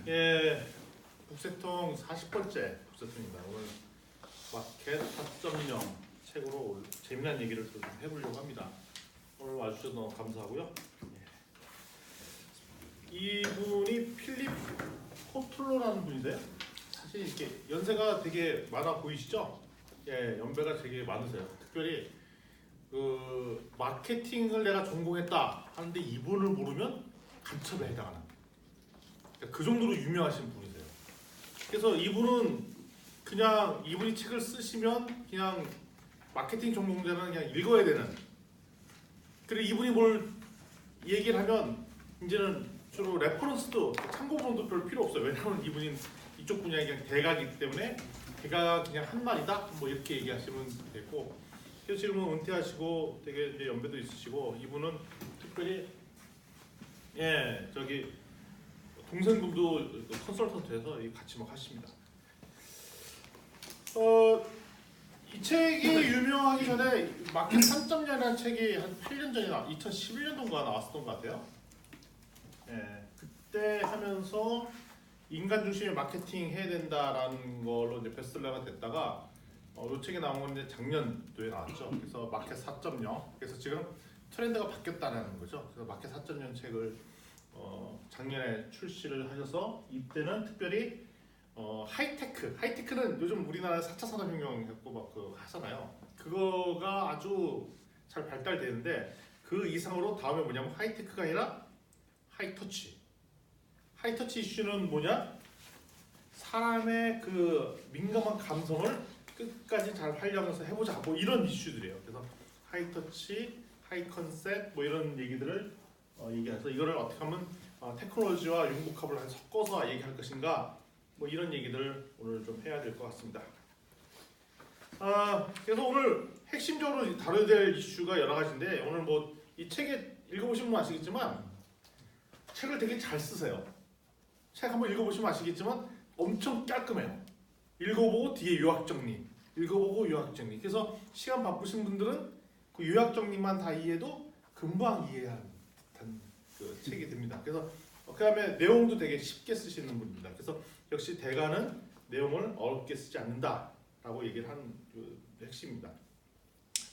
예, 북새통 40번째 북새통입니다. 오늘 마켓 4.0 책으로 재미난 얘기를 좀 해보려고 합니다. 오늘 와주셔서 너무 감사하고요. 예. 이분이 필립 코틀로라는 분인데요. 사실 이렇게 연세가 되게 많아 보이시죠? 예, 연배가 되게 많으세요. 특별히 그 마케팅을 내가 전공했다 하는데 이분을 모르면 간첩에 해당하는 그 정도로 유명하신 분이세요. 그래서 이분은 그냥 이분이 책을 쓰시면 그냥 마케팅 전공자는 그냥 읽어야 되는. 그리고 이분이 뭘 얘기를 하면 이제는 주로 레퍼런스도 참고본도 별 필요 없어요. 왜냐하면 이분이 이쪽 분야에 그냥 대가이기 때문에 걔가 그냥 한 말이다 뭐 이렇게 얘기하시면 되고. 그래서 지금은 은퇴하시고 되게 이제 연배도 있으시고 이분은 특별히 저기 동생분도 컨설턴트에서 같이 막 하십니다. 이 책이 유명하기 전에 마켓 3.0이라는 책이 한 8년 전에 2011년도인가 나왔었던 것 같아요. 그때 하면서 인간 중심의 마케팅 해야 된다라는 걸로 이제 베스트셀러가 됐다가 이 책이 나온 건 이제 작년도에 나왔죠. 그래서 마켓 4.0. 그래서 지금 트렌드가 바뀌었다는 거죠. 그래서 마켓 4.0 책을 작년에 출시를 하셔서 이때는 특별히 하이테크는 요즘 우리나라 4차 산업혁명 갖고 막 그 하잖아요. 그거가 아주 잘 발달되는데 그 이상으로 다음에 뭐냐면 하이테크가 아니라 하이터치 이슈는 뭐냐? 사람의 그 민감한 감성을 끝까지 잘 활용해서 해보자 뭐 이런 이슈들이에요. 그래서 하이터치, 하이컨셉트 뭐 이런 얘기들을 얘기해서 이거를 어떻게 하면 테크놀로지와 융복합을 섞어서 얘기할 것인가 뭐 이런 얘기들을 오늘 좀 해야 될 것 같습니다. 그래서 오늘 핵심적으로 다뤄야 될 이슈가 여러 가지인데 오늘 뭐 이 책에 읽어보시면 아시겠지만 책을 되게 잘 쓰세요. 책 한번 읽어보시면 아시겠지만 엄청 깔끔해요. 읽어보고 뒤에 요약 정리, 읽어보고 요약 정리. 그래서 시간 바쁘신 분들은 그 요약 정리만 다 이해해도 금방 이해하는 듯한 그 책이 됩니다. 그래서 그다음에 내용도 되게 쉽게 쓰시는 분입니다. 그래서 역시 대가는 내용을 어렵게 쓰지 않는다라고 얘기를 하는 그 핵심입니다.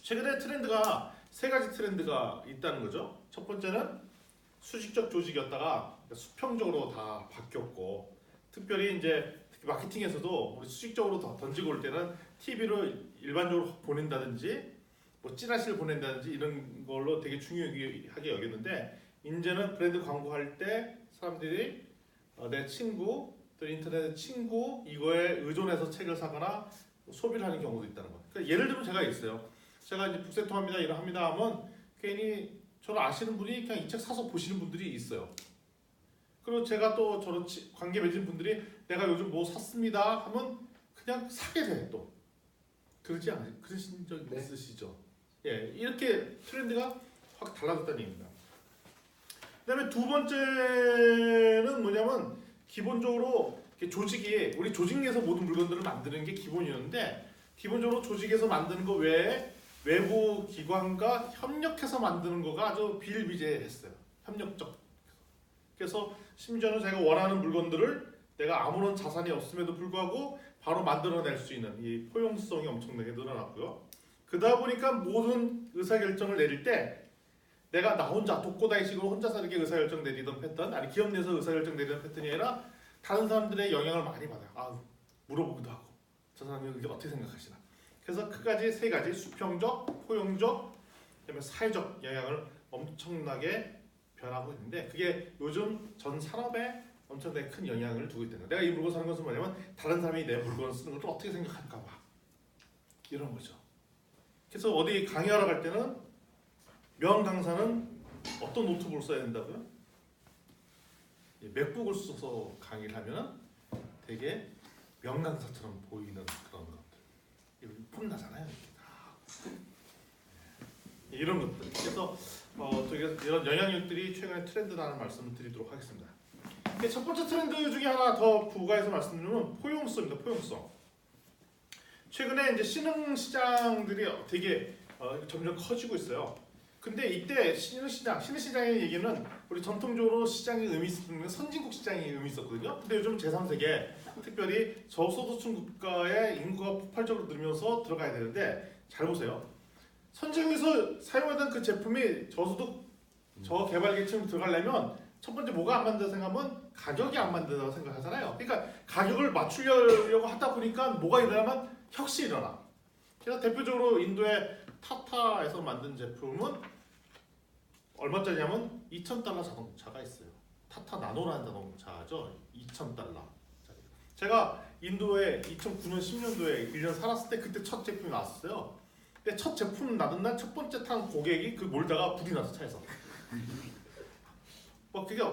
최근에 트렌드가 세 가지 트렌드가 있다는 거죠. 첫 번째는 수직적 조직이었다가 수평적으로 다 바뀌었고, 특별히 이제 마케팅에서도 우리 수직적으로 더 던지고 올 때는 TV로 일반적으로 보낸다든지 뭐 찌라시를 보낸다든지 이런 걸로 되게 중요하게 여겼는데 이제는 브랜드 광고할 때 사람들이 내 친구 또 인터넷 친구 이거에 의존해서 책을 사거나 소비를 하는 경우도 있다는 거예요. 그러니까 예를 들면 제가 있어요. 제가 이제 북새통합니다 이런 합니다 하면 괜히 저를 아시는 분이 그냥 이 책 사서 보시는 분들이 있어요. 그리고 제가 또 저런 관계 맺은 분들이 내가 요즘 뭐 샀습니다 하면 그냥 사게 돼 또. 그러신 적 있으시죠? 예, 이렇게 트렌드가 확 달라졌다는 얘기입니다. 그다음에 두 번째는 뭐냐면 기본적으로 조직이 우리 조직 내에서 모든 물건들을 만드는 게 기본이었는데 기본적으로 조직에서 만드는 거 외에 외부 기관과 협력해서 만드는 거가 아주 비일비재했어요. 협력적. 그래서 심지어는 자기가 원하는 물건들을 내가 아무런 자산이 없음에도 불구하고 바로 만들어낼 수 있는 이 포용성이 엄청나게 늘어났고요. 그러다 보니까 모든 의사결정을 내릴 때 내가 나 혼자 독고다이식으로 혼자서 이렇게 의사결정 내리던 패턴, 아니 기업 내에서 의사결정 내리던 패턴이 아니라 다른 사람들의 영향을 많이 받아요. 물어보기도 하고 저 사람이 이게 어떻게 생각하시나. 그래서 그까지 세 가지 수평적, 포용적, 그다음에 사회적 영향을 엄청나게 변하고 있는데 그게 요즘 전 산업에 엄청나게 큰 영향을 두고 있다는 거예요. 내가 이 물건 사는 것은 뭐냐면 다른 사람이 내 물건을 쓰는 걸 어떻게 생각할까 봐 이런 거죠. 그래서 어디 강의하러 갈 때는 명강사는 어떤 노트북을 써야 된다고요? 맥북을 써서 강의를 하면 되게 명강사처럼 보이는 그런 것들. 폼나잖아요. 이런 것들. 그래서 이런 영향력들이 최근의 트렌드라는 말씀을 드리도록 하겠습니다. 첫 번째 트렌드 중에 하나 더 부가해서 말씀드리면 포용성입니다. 포용성. 최근에 이제 신흥 시장들이 되게 점점 커지고 있어요. 근데 이때 신흥시장의 얘기는 우리 전통적으로 시장의 의미 있었던 선진국 시장의 의미 있었거든요. 근데 요즘 제3세계 특별히 저소득층 국가의 인구가 폭발적으로 늘면서 들어가야 되는데 잘 보세요. 선진국에서 사용하던 그 제품이 저소득 저개발계층으로 들어가려면 첫 번째 뭐가 안 맞는다 생각하면 가격이 안 맞는다고 생각하잖아요. 그러니까 가격을 맞추려고 하다 보니까 뭐가 일어나면 혁신이 일어나. 그래서 대표적으로 인도의 타타에서 만든 제품은 얼마짜리냐면 $2,000 자동차가 있어요. 타타 나노라는 자동차죠. $2,000. 제가 인도에 2009년 10년도에 1년 살았을 때 그때 첫 제품이 나왔어요. 근데 첫 제품 나던 날 첫 번째 탄 고객이 그 몰다가 불이 나서 차에서. 뭐 그게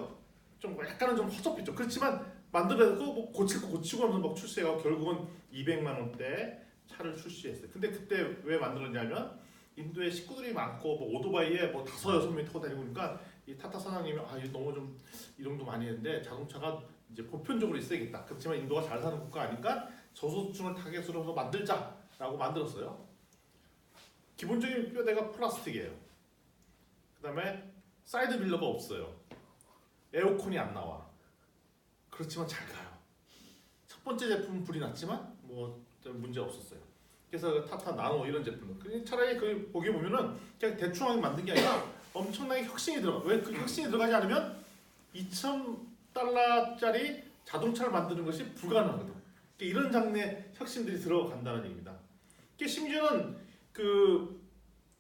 좀 약간은 좀 허접했죠. 그렇지만 만들어내고 뭐 고치고 하면서 막 출시해가 결국은 200만 원대 차를 출시했어요. 근데 그때 왜 만들었냐면 인도에 식구들이 많고 뭐 오토바이에 뭐 5-6명이 타고 다니고 그러니까 이 타타 사장님이 이거 너무 좀 이 정도 많이 했는데 자동차가 이제 보편적으로 있어야겠다. 그렇지만 인도가 잘 사는 국가 아니까 저소득층을 타겟으로 해서 만들자라고 만들었어요. 기본적인 뼈대가 플라스틱이에요. 그다음에 사이드 밀러가 없어요. 에어컨이 안 나와. 그렇지만 잘 가요. 첫 번째 제품은 불이 났지만 뭐 문제 없었어요. 그래서 타타 나노 이런 제품은 차라리 그 보기 보면은 그냥 대충하게 만든 게 아니라 엄청나게 혁신이 들어가. 왜 그 혁신이 들어가지 않으면 $2,000짜리 자동차를 만드는 것이 불가능하거든. 이런 장르의 혁신들이 들어간다는 얘기입니다. 심지어는 그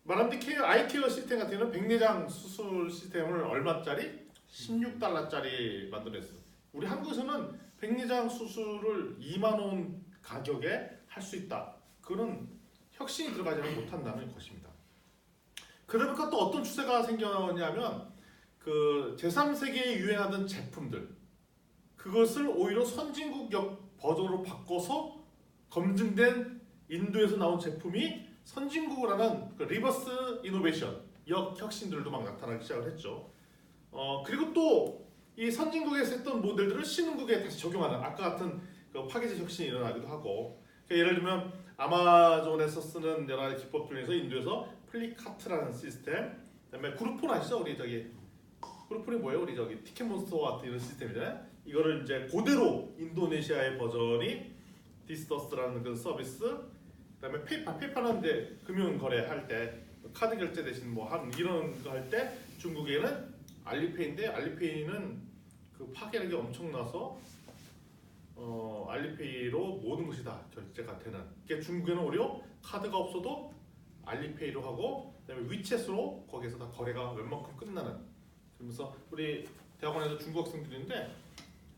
말하는 아이케어 시스템 같은 경우는 백내장 수술 시스템을 얼마짜리? $16짜리 만들어냈어요. 우리 한국에서는 백내장 수술을 2만 원 가격에 할 수 있다. 그런 혁신이 들어가지 못한다는 것입니다. 그러니까 또 어떤 추세가 생겼냐면 그 제3세계에 유행하던 제품들 그것을 오히려 선진국역 버전으로 바꿔서 검증된 인도에서 나온 제품이 선진국을 하는 그 리버스 이노베이션 역혁신들도 막 나타나기 시작을 했죠. 그리고 또 이 선진국에서 했던 모델들을 신흥국에 다시 적용하는 아까 같은 그 파괴적 혁신이 일어나기도 하고 그러니까 예를 들면 아마존에서 쓰는 여러 가지 기법 중에서 인도에서 플리카트라는 시스템 그다음에 그룹폰 아시죠? 우리 저기 그룹폰이 뭐예요? 우리 저기 티켓몬스터 같은 이런 시스템이잖아요. 이거를 이제 그대로 인도네시아의 버전이 디스더스라는 그 서비스 그다음에 페이팔은 이제 금융 거래할 때 카드 결제 대신 뭐 한 이런 거 할 때 중국에는 알리페이인데 알리페이는 그 파괴력이 엄청나서 알리페이로 모든 것이 다 결제가 되는. 그러니까 중국에는 오히려 카드가 없어도 알리페이로 하고 그다음에 위챗으로 거기서 다 거래가 웬만큼 끝나는. 그러면서 우리 대학원에서 중국 학생들인데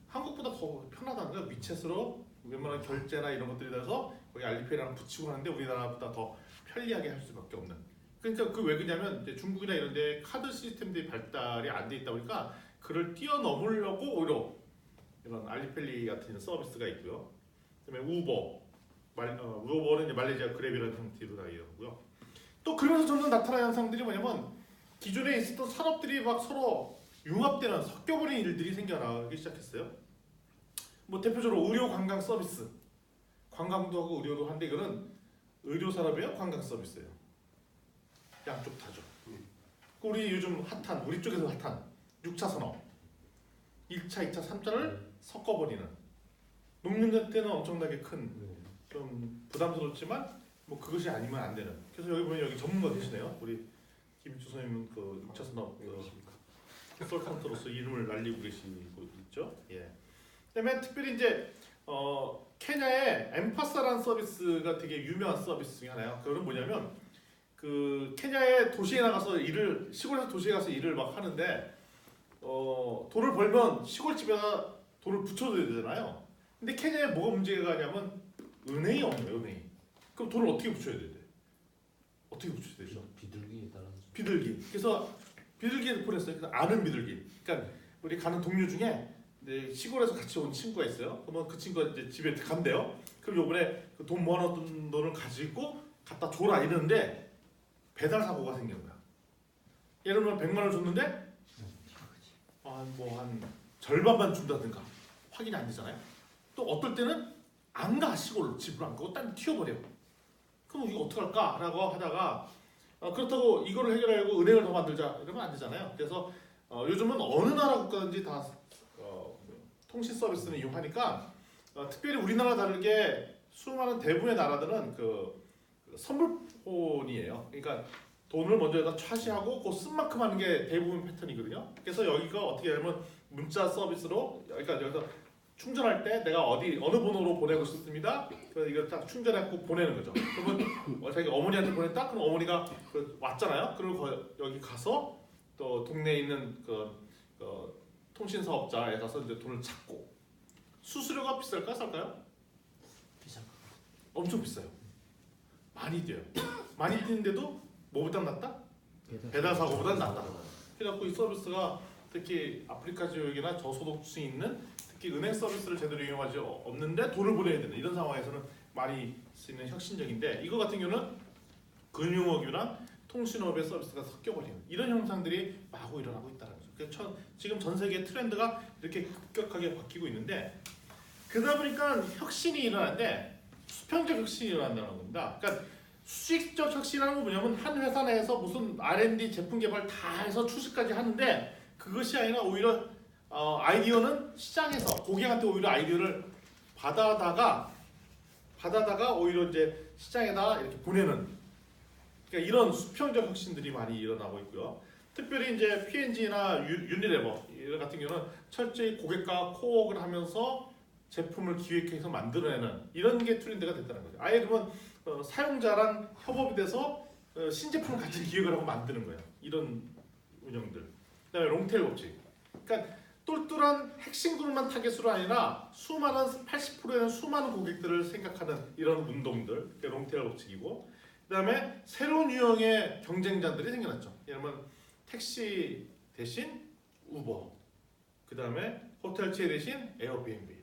한국보다 더 편하다는 거야. 위챗으로 웬만한 결제나 이런 것들이 돼서 거기 알리페이랑 붙이고 하는데 우리나라보다 더 편리하게 할 수밖에 없는. 그러니까 그 왜 그러냐면 이제 중국이나 이런 데 카드 시스템들이 발달이 안 돼 있다 보니까 그를 뛰어넘으려고 오히려 이런 알리페이 같은 서비스가 있고요. 그다음에 우버는 이제 말레이시아 그랩이라는 형태로 나뉘고요. 또 그러면서 점점 나타나는 현상들이 뭐냐면 기존에 있었던 산업들이 막 서로 융합되는 섞여버린 일들이 생겨나기 시작했어요. 뭐 대표적으로 의료 관광 서비스, 관광도 하고 의료도 한데 이거는 의료 산업이에요, 관광 서비스예요. 양쪽 다죠. 우리 요즘 핫한 우리 쪽에서 핫한 6차 산업, 1차, 2차, 3차를 섞어버리는. 농민들 때는 엄청나게 큰 좀 부담스럽지만 뭐 그것이 아니면 안 되는. 그래서 여기 보면 여기 전문가 계시네요. 우리 김일주 선생님은 그 6차 산업 컨설턴트로서 이름을 날리고 계시고 있죠. 예. 그다음에 특별히 이제 케냐의 엠파사라는 서비스가 되게 유명한 서비스 중에 하나예요. 그거는 뭐냐면 그 케냐의 도시에 나가서 시골에서 도시에 가서 일을 막 하는데 돈을 벌면 시골집에다 돈을 붙여줘야 되잖아요. 근데 케냐에 뭐가 문제가 냐면 은행이 없네요. 은행이. 그럼 돈을 어떻게 붙여야 돼? 어떻게 붙여야 되죠? 비둘기에 따라서. 비둘기. 그래서 비둘기를 보냈어요. 그래서 아는 비둘기. 그러니까 우리 가는 동료 중에 시골에서 같이 온 친구가 있어요. 그러면 그 친구가 이제 집에 간대요. 그럼 요번에 그 돈 모아놓은 돈을 가지고 갖다 줘라 이러는데 배달 사고가 생긴 거야. 예를 들면 100만 원 줬는데 한 절반만 준다든가 확인이 안 되잖아요. 또 어떨 때는 안 가 시골로 집으로 안 가고 딴 데 튀어버려. 그럼 이거 어떡할까라고 하다가 그렇다고 이거를 해결하려고 은행을 더 만들자 이러면 안 되잖아요. 그래서 요즘은 어느 나라 국가든지 다 통신 서비스는 이용하니까 특별히 우리나라 다르게 수많은 대부분의 나라들은 그 선불폰이에요. 그러니까 돈을 먼저 여기다 차시하고 그 쓴 만큼 하는 게 대부분 패턴이거든요. 그래서 여기가 어떻게 하면 문자 서비스로 그러니까 여기서 충전할 때 내가 어느 번호로 보내고 싶습니다. 그래서 이걸 딱 충전해갖고 보내는 거죠. 그러면 자기 어머니한테 보냈다? 그럼 어머니가 왔잖아요. 그리고 여기 가서 또 동네에 있는 통신 사업자에 가서 이제 돈을 찾고 수수료가 비쌀까 쌀까요? 비싼 거. 엄청 비싸요. 많이 뛰어요. 많이 뛰는데도 뭐보다 낫다? 배달 사고보다 낫다. 그래갖고 이 서비스가 특히 아프리카 지역이나 저소득층이 있는 특히 은행 서비스를 제대로 이용하지 없는데 돈을 보내야 되는 이런 상황에서는 많이 쓰이는 혁신적인데 이거 같은 경우는 금융업이랑 통신업의 서비스가 섞여버리는 이런 현상들이 마구 일어나고 있다는 거죠. 그래서 지금 전 세계 트렌드가 이렇게 급격하게 바뀌고 있는데 그러다 보니까 혁신이 일어나는데 수평적 혁신이 일어난다는 겁니다. 그러니까 수익적 혁신이라는 건 뭐냐면 한 회사 내에서 무슨 R&D 제품 개발 다 해서 출시까지 하는데 그것이 아니라 오히려 아이디어는 시장에서 고객한테 오히려 아이디어를 받아다가 오히려 이제 시장에다 이렇게 보내는 그러니까 이런 수평적 혁신들이 많이 일어나고 있고요. 특별히 이제 P&G나 유니레버 같은 경우는 철저히 고객과 코워크를 하면서 제품을 기획해서 만들어내는 이런 게 트렌드가 됐다는 거죠. 아예 그러면 사용자랑 협업이 돼서 신제품을 같이 기획을 하고 만드는 거예요. 이런 운영들. 그다음에 롱테일 법칙. 그러니까 똘똘한 핵심 그룹만 타겟으로 아니라 수많은 80%의 수많은 고객들을 생각하는 이런 운동들. 그게 롱테일 법칙이고. 그다음에 새로운 유형의 경쟁자들이 생겨났죠. 예를 들면 택시 대신 우버. 그다음에 호텔체 대신 에어비앤비.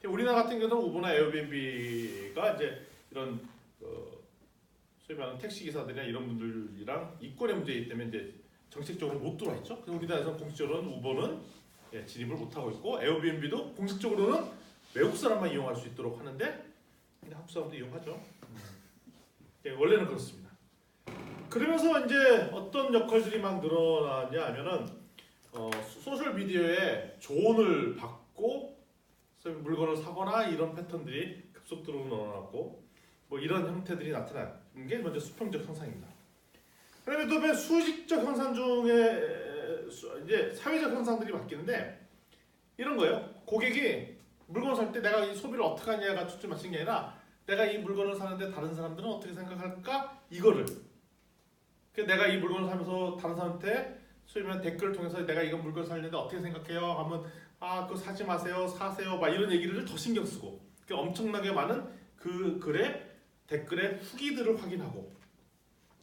우리나라 같은 경우는 우버나 에어비앤비가 이제 이런 소위 말하는 택시 기사들이나 이런 분들이랑 이권의 문제이기 때문에 이제 정책적으로 못 들어와 있죠. 그래서 우리나라에서는 공식적으로는 우버는 진입을 못 하고 있고 에어비앤비도 공식적으로는 외국 사람만 이용할 수 있도록 하는데 그냥 한국 사람도 이용하죠. 원래는 그렇습니다. 그러면서 이제 어떤 역할들이 막 늘어나냐 하면은 소셜 미디어에 조언을 받고 물건을 사거나 이런 패턴들이 급속도로 늘어났고 뭐 이런 형태들이 나타나는 게 먼저 수평적 형상입니다. 그다음에 또 수직적 형상 중에 이제 사회적 형상들이 바뀌는데 이런 거예요. 고객이 물건을 살 때 내가 이 소비를 어떻게 하냐가 초점 맞춘 게 아니라 내가 이 물건을 사는데 다른 사람들은 어떻게 생각할까 이거를. 내가 이 물건을 사면서 다른 사람한테 소위 말하는 댓글을 통해서 내가 이거 물건 살려는데 어떻게 생각해요? 하면 그거 사지 마세요, 사세요, 막 이런 얘기를 더 신경 쓰고 엄청나게 많은 그 글에 댓글의 후기들을 확인하고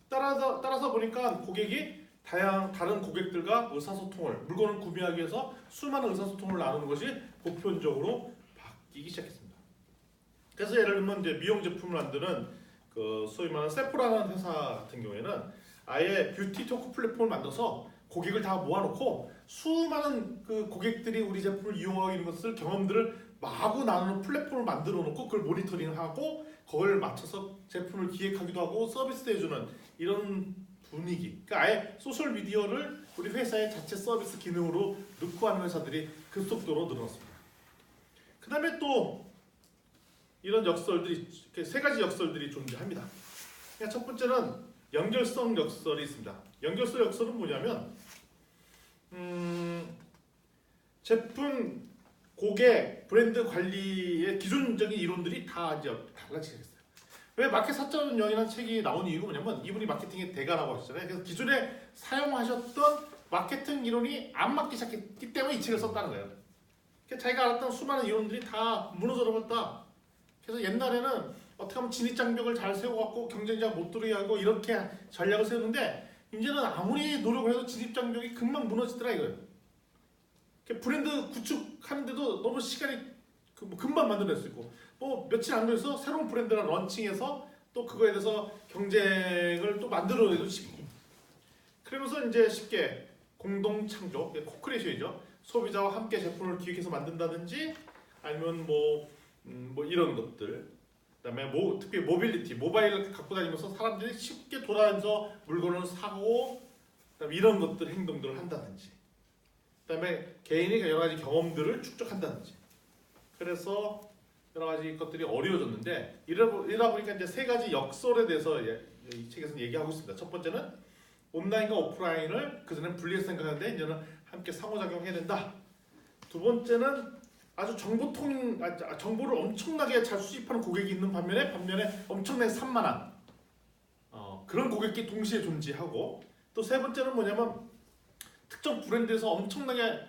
따라서 보니까 고객이 다른 고객들과 의사소통을 물건을 구매하기 위해서 수많은 의사소통을 나누는 것이 보편적으로 바뀌기 시작했습니다. 그래서 예를 들면 이제 미용 제품을 만드는 소위 말하는 세포라는 회사 같은 경우에는 아예 뷰티 토크 플랫폼을 만들어서 고객을 다 모아놓고 수많은 그 고객들이 우리 제품을 이용하고 있는 것을 경험들을 마구 나누는 플랫폼을 만들어 놓고 그걸 모니터링하고 그걸 맞춰서 제품을 기획하기도 하고 서비스 해주는 이런 분위기. 그러니까 아예 소셜 미디어를 우리 회사의 자체 서비스 기능으로 넣고 하는 회사들이 급속도로 늘어났습니다. 그 다음에 또 이런 역설들이 세 가지 역설들이 존재합니다. 첫 번째는 연결성 역설이 있습니다. 연결성 역설은 뭐냐면 제품, 고객, 브랜드 관리의 기존적인 이론들이 다 이제 달라지게 됐어요. 왜 마켓 4.0이라는 책이 나온 이유가 뭐냐면 이분이 마케팅의 대가라고 하셨잖아요. 그래서 기존에 사용하셨던 마케팅 이론이 안 맞기 시작했기 때문에 이 책을 썼다는 거예요. 그러니까 자기가 알았던 수많은 이론들이 다 무너져 버렸다. 그래서 옛날에는 어떻게 하면 진입장벽을 잘 세워갖고 경쟁자가 못 들어오게 하고 이렇게 전략을 세우는데 이제는 아무리 노력을 해도 진입장벽이 금방 무너지더라 이거예요. 브랜드 구축하는데도 너무 시간이 금방 만들어낼 수 있고 뭐 며칠 안 돼서 새로운 브랜드를 런칭해서 또 그거에 대해서 경쟁을 또 만들어내도 쉽고 그러면서 이제 쉽게 공동 창조, 코크리에이션이죠. 소비자와 함께 제품을 기획해서 만든다든지 아니면 뭐 이런 것들 그다음에 특히 모빌리티, 모바일을 갖고 다니면서 사람들이 쉽게 돌아다니면서 물건을 사고 그다음에 이런 것들 행동들을 한다든지, 그다음에 개인의 여러 가지 경험들을 축적한다든지. 그래서 여러 가지 것들이 어려워졌는데 이러다 보니까 이제 세 가지 역설에 대해서 이 책에서 얘기하고 있습니다. 첫 번째는 온라인과 오프라인을 그전에 분리해서 생각하는데 이제는 함께 상호작용해야 된다. 두 번째는 아주 정보를 엄청나게 잘 수집하는 고객이 있는 반면에 엄청나게 산만한 그런 고객이 동시에 존재하고, 또 세 번째는 뭐냐면 특정 브랜드에서 엄청나게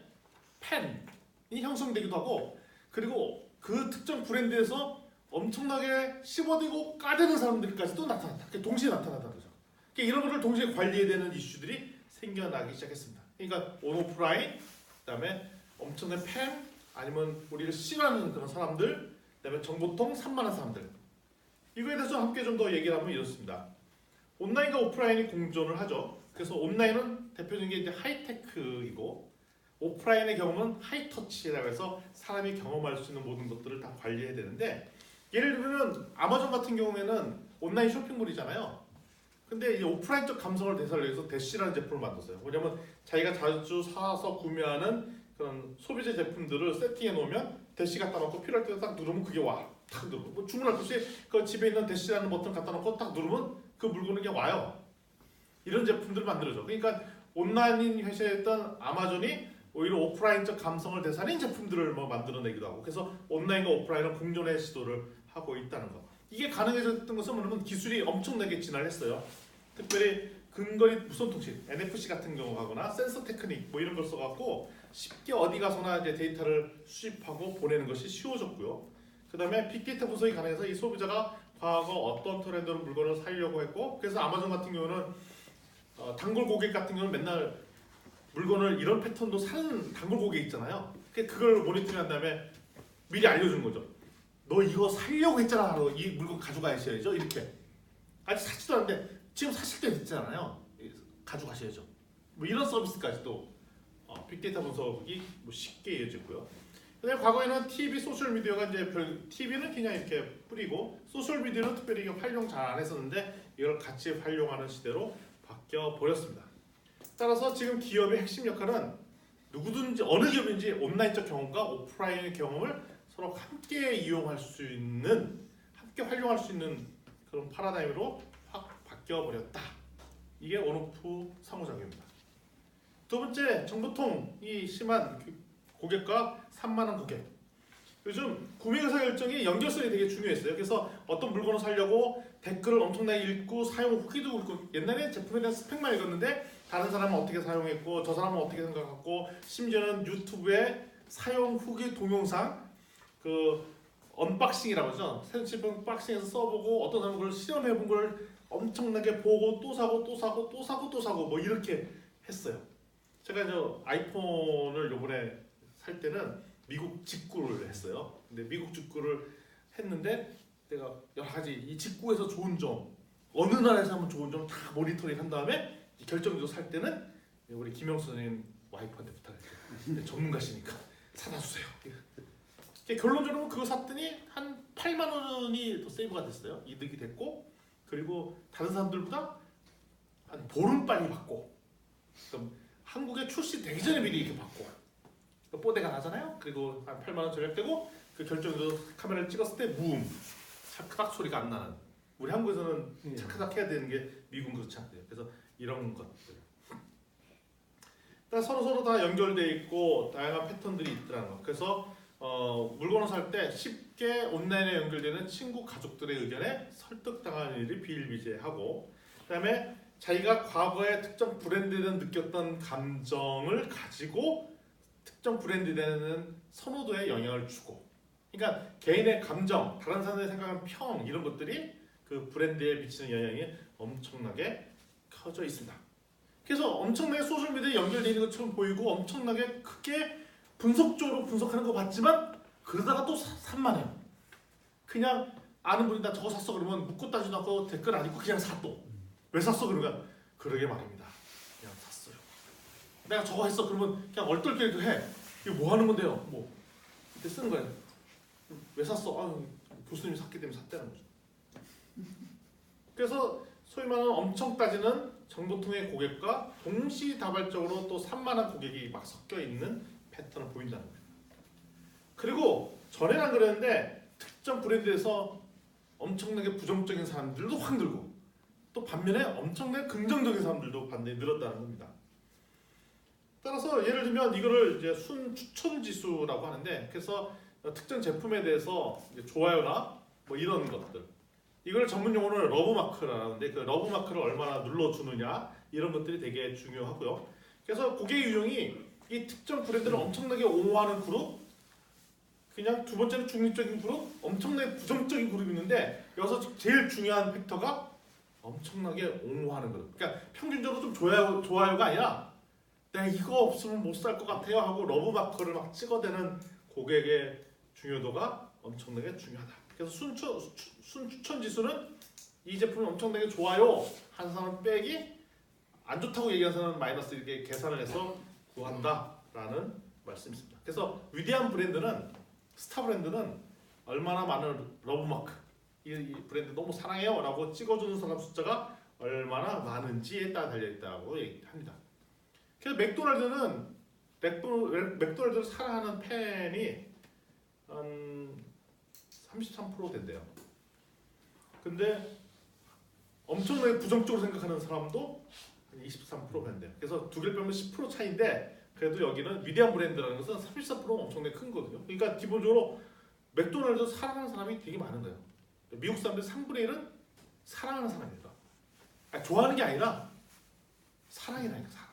팬이 형성되기도 하고, 그리고 그 특정 브랜드에서 엄청나게 씹어대고 까대는 사람들까지도 나타난다. 동시에 나타난다는 거죠. 이런 것을 동시에 관리해야 되는 이슈들이 생겨나기 시작했습니다. 그러니까 온오프라인, 그다음에 엄청난 팬, 아니면 우리를 싫어하는 그런 사람들, 그다음에 정보통 산만한 사람들. 이거에 대해서 함께 좀 더 얘기를 하면 이렇습니다. 온라인과 오프라인이 공존을 하죠. 그래서 온라인은 대표적인 게 이제 하이테크이고, 오프라인의 경우는 하이터치라고 해서 사람이 경험할 수 있는 모든 것들을 다 관리해야 되는데, 예를 들면 아마존 같은 경우에는 온라인 쇼핑몰이잖아요. 근데 이 오프라인적 감성을 되살리기 위해서 대시라는 제품을 만들었어요. 뭐냐면 자기가 자주 사서 구매하는 그런 소비재 제품들을 세팅해 놓으면 대시 갖다 놓고 필요할 때 딱 누르면 그게 와. 딱 누르고 뭐 주문할 것이 그 집에 있는 대시라는 버튼 갖다 놓고 딱 누르면 그 물건이 그냥 와요. 이런 제품들을 만들어줘. 그러니까 온라인 회사였던 아마존이 오히려 오프라인적 감성을 되살린 제품들을 만들어내기도 하고, 그래서 온라인과 오프라인을 공존의 시도를 하고 있다는 거. 이게 가능해졌던 것은 뭐냐면 기술이 엄청나게 진화했어요. 특별히 근거리 무선 통신, NFC 같은 경우하거나 센서 테크닉 뭐 이런 걸 써갖고 쉽게 어디 가서나 이제 데이터를 수집하고 보내는 것이 쉬워졌고요. 그다음에 빅데이터 분석이 가능해서 이 소비자가 과거 어떤 트렌드로 물건을 사려고 했고, 그래서 아마존 같은 경우는 단골 고객 같은 경우는 맨날 물건을 이런 패턴도 사는 단골 고객 있잖아요. 그걸 모니터링한 다음에 미리 알려준 거죠. 너 이거 사려고 했잖아. 너 이 물건 가져가셔야죠. 이렇게. 아직 사지도 않는데 지금 사실 때 됐잖아요. 가져가셔야죠. 뭐 이런 서비스까지도 빅데이터 분석이 뭐 쉽게 이어졌고요. 그다음에 과거에는 TV, 소셜 미디어가 이제 TV는 그냥 이렇게 뿌리고 소셜 미디어는 특별히 활용 잘 안 했었는데 이걸 같이 활용하는 시대로 바뀌어 버렸습니다. 따라서 지금 기업의 핵심 역할은 누구든지 어느 기업인지 온라인적 경험과 오프라인의 경험을 서로 함께 이용할 수 있는, 함께 활용할 수 있는 그런 파라다임으로 확 바뀌어 버렸다. 이게 온오프 상호작용입니다. 두 번째, 정보통이 심한 고객과 산만한 고객. 요즘 구매 의사결정이 연결성이 되게 중요했어요. 그래서 어떤 물건을 사려고 댓글을 엄청나게 읽고 사용 후기도 읽고, 옛날에 제품에 대한 스펙만 읽었는데 다른 사람은 어떻게 사용했고 저 사람은 어떻게 생각했고, 심지어는 유튜브에 사용 후기 동영상 그 언박싱이라고 하죠. 새 제품 박싱해서 써보고 어떤 사람은 그걸 실험해본 걸 엄청나게 보고 또 사고 또 사고 또 사고 또 사고 뭐 이렇게 했어요. 제가 저 아이폰을 요번에 살 때는 미국 직구를 했어요. 근데 미국 직구를 했는데 내가 여러 가지 이 직구에서 좋은 점, 어느 나라에서 하면 좋은 점 다 모니터링 한 다음에 결정적으로 살 때는 우리 김영수 선생님 와이프한테 부탁했어요. 전문가시니까 사다 주세요. 결론적으로 그거 샀더니 한 8만 원이 더 세이브가 됐어요. 이득이 됐고, 그리고 다른 사람들보다 한 보름 빨리 받고, 한국에 출시되기 전에 미리 이렇게 받고 뽀대가 나잖아요. 그리고 한 8만 원 절약되고, 그 결정적으로 카메라를 찍었을 때 무음, 차크닥 소리가 안 나는. 우리 한국에서는 차크닥 해야 되는 게 미국은 그렇지 않대요. 그래서 이런 것들. 서로 다 연결돼 있고 다양한 패턴들이 있더라는 거. 그래서 물건을 살 때 쉽게 온라인에 연결되는 친구, 가족들의 의견에 설득당하는 일이 비일비재하고, 그다음에 자기가 과거에 특정 브랜드에 대한 느꼈던 감정을 가지고 특정 브랜드에 대한 선호도에 영향을 주고, 그러니까 개인의 감정, 다른 사람들이 생각하는 평, 이런 것들이 그 브랜드에 미치는 영향이 엄청나게 커져 있습니다. 그래서 엄청나게 소셜미디어에 연결되어 있는 것처럼 보이고 엄청나게 크게 분석적으로 분석하는 거 같지만 그러다가 또 산만해요. 그냥 아는 분이 나 저거 샀어 그러면 묻고 따지도 않고 댓글 안 읽고 그냥 사. 또 왜 샀어 그러면 그러게 말입니다. 그냥 샀어요. 내가 저거 했어 그러면 그냥 얼떨결에 해. 이게 뭐 하는 건데요? 뭐 이때 쓰는 거예요. 왜 샀어? 아, 교수님이 샀기 때문에 샀다는 거죠. 그래서 소위 말하는 엄청 따지는 정보통의 고객과 동시다발적으로 또 산만한 고객이 막 섞여 있는 패턴을 보인다는 거예요. 그리고 전에는 안 그랬는데 특정 브랜드에서 엄청나게 부정적인 사람들도 확 늘고 또 반면에 엄청나게 긍정적인 사람들도 반대에 늘었다는 겁니다. 따라서 예를 들면 이거를 이제 순 추천 지수라고 하는데 그래서 특정 제품에 대해서 이제 좋아요나 뭐 이런 것들 이걸 전문 용어로 러브 마크라고 하는데 그 러브 마크를 얼마나 눌러주느냐 이런 것들이 되게 중요하고요. 그래서 고객 유형이 이 특정 브랜드를 엄청나게 옹호하는 그룹, 그냥 두 번째는 중립적인 그룹, 엄청나게 부정적인 그룹이 있는데 여기서 제일 중요한 팩터가 엄청나게 옹호하는 그룹. 그러니까 평균적으로 좀 좋아요가 아니라 내가 이거 없으면 못 살 것 같아요 하고 러브 마크를 막 찍어대는 고객의 중요도가 엄청나게 중요하다. 그래서 순추천 지수는 이 제품이 엄청나게 좋아요 한 사람 빼기 안 좋다고 얘기한 사람은 마이너스 이렇게 계산을 해서 구한다라는 말씀이 있습니다. 그래서 위대한 브랜드는 스타 브랜드는 얼마나 많은 러브 마크 이 브랜드 너무 사랑해요 라고 찍어주는 사람 숫자가 얼마나 많은지에 따라 달려있다고 얘기합니다. 그래서 맥도날드를 사랑하는 팬이 한 33% 된대요. 근데 엄청나게 부정적으로 생각하는 사람도 23% 된대요. 그래서 두 개를 빼면 10% 차이인데 그래도 여기는 위대한 브랜드라는 것은 34%가 엄청나게 큰 거거든요. 그러니까 기본적으로 맥도날드 사랑하는 사람이 되게 많은 거예요. 미국 사람들 3분의 1은 사랑하는 사람이니까. 좋아하는 게 아니라 사랑이라니까 사랑.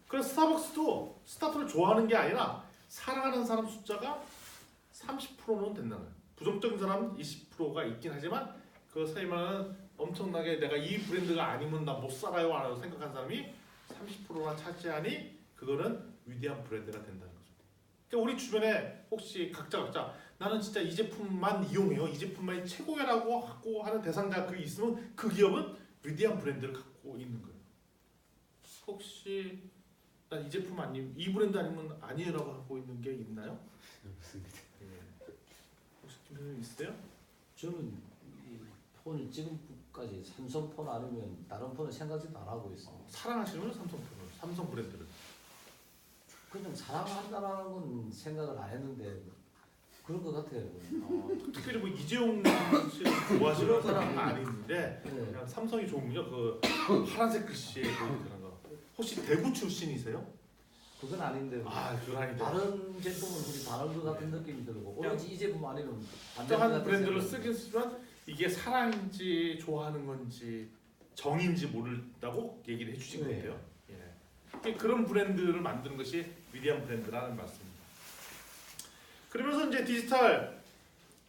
그래서 스타벅스도 스타트를 좋아하는 게 아니라 사랑하는 사람 숫자가 30%는 된다는 거예요. 부정적인 사람은 20%가 있긴 하지만 그 사이만은 엄청나게 내가 이 브랜드가 아니면 나 못 살아요 라고 생각하는 사람이 30%나 차지하니 그거는 위대한 브랜드가 된다는 거죠. 그러니까 우리 주변에 혹시 각자 나는 진짜 이 제품만 이용해요. 이 제품만이 최고야라고 하고 하는 대상자 그 있으면 그 기업은 위대한 브랜드를 갖고 있는 거예요. 혹시 난 이 제품 아니면 이 브랜드 아니면 아니에요라고 하고 있는 게 있나요? 혹시 김선생님 있어요? 저는 이 폰을 지금까지 삼성 폰 아니면 다른 폰을 생각지도 안 하고 있어요. 사랑하시는 삼성 브랜드를. 그냥 사랑한다라는 건 생각을 안 했는데 그런 것 같아요. 특별히 뭐 이재용 씨를 좋아하시는 사람은 아닌데 네. 그냥 삼성이 좋은군요. 그 파란색 글씨에 그런 거. 혹시 대구 출신이세요? 그건 아닌데 그건 아닌데. 다른 제품은 우리 다른 것 같은 느낌이 들고 오로지 이 제품 아니면 안 되는 것 특정한 같은 브랜드를 생각이 쓰긴 쓰지만 이게 사랑인지 좋아하는 건지 정인지 모른다고 얘기를 해주신 것 네. 같아요. 예. 그런 브랜드를 만드는 것이 위대한 브랜드라는 말씀입니다. 그러면서 이제 디지털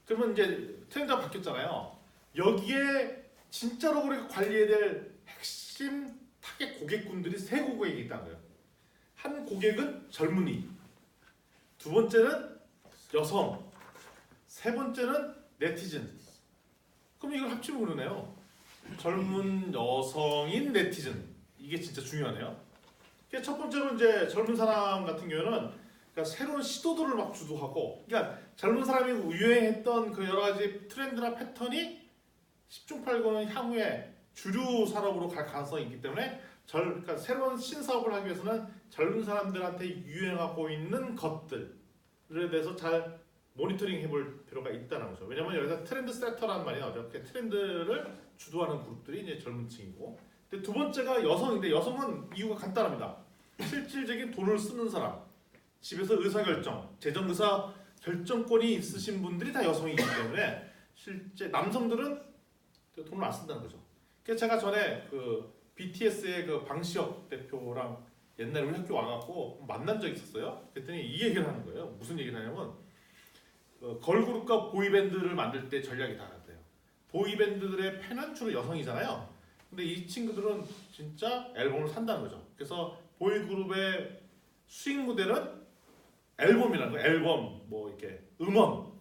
그러면 이제 트렌드가 바뀌었잖아요. 여기에 진짜로 우리가 관리해야 될 핵심 타겟 고객군들이 세 고객이 있다는 거예요. 한 고객은 젊은이, 두 번째는 여성, 세 번째는 네티즌. 그럼 이걸 합치면 그러네요. 젊은 여성인 네티즌. 이게 진짜 중요하네요. 첫 번째로 이제 젊은 사람 같은 경우는 그러니까 새로운 시도들을 막 주도하고, 그러니까 젊은 사람이 유행했던 그 여러 가지 트렌드나 패턴이 10중 8구는 향후에 주류 산업으로 갈 가능성이 있기 때문에 그러니까 새로운 신사업을 하기 위해서는 젊은 사람들한테 유행하고 있는 것들에 대해서 잘 모니터링 해볼 필요가 있다는 거죠. 왜냐면 여기서 트렌드 세터라는 말이 나오죠. 트렌드를 주도하는 그룹들이 이제 젊은 층이고, 근데 두 번째가 여성인데 여성은 이유가 간단합니다. 실질적인 돈을 쓰는 사람, 집에서 의사결정, 재정 결정권이 있으신 분들이 다 여성이기 때문에 실제 남성들은 돈을 안 쓴다는 거죠. 그래서 제가 전에 그 BTS의 그 방시혁 대표랑 옛날에 우리 학교 와갖고 만난 적이 있었어요. 그랬더니 이 얘기를 하는 거예요. 무슨 얘기를 하냐면 걸그룹과 보이밴드를 만들 때 전략이 다르대요. 보이밴드들의 팬은 주로 여성이잖아요. 근데 이 친구들은 진짜 앨범을 산다는 거죠. 그래서 보이그룹의 수익 모델은 앨범이라는 거예요. 앨범, 뭐 이렇게 음원.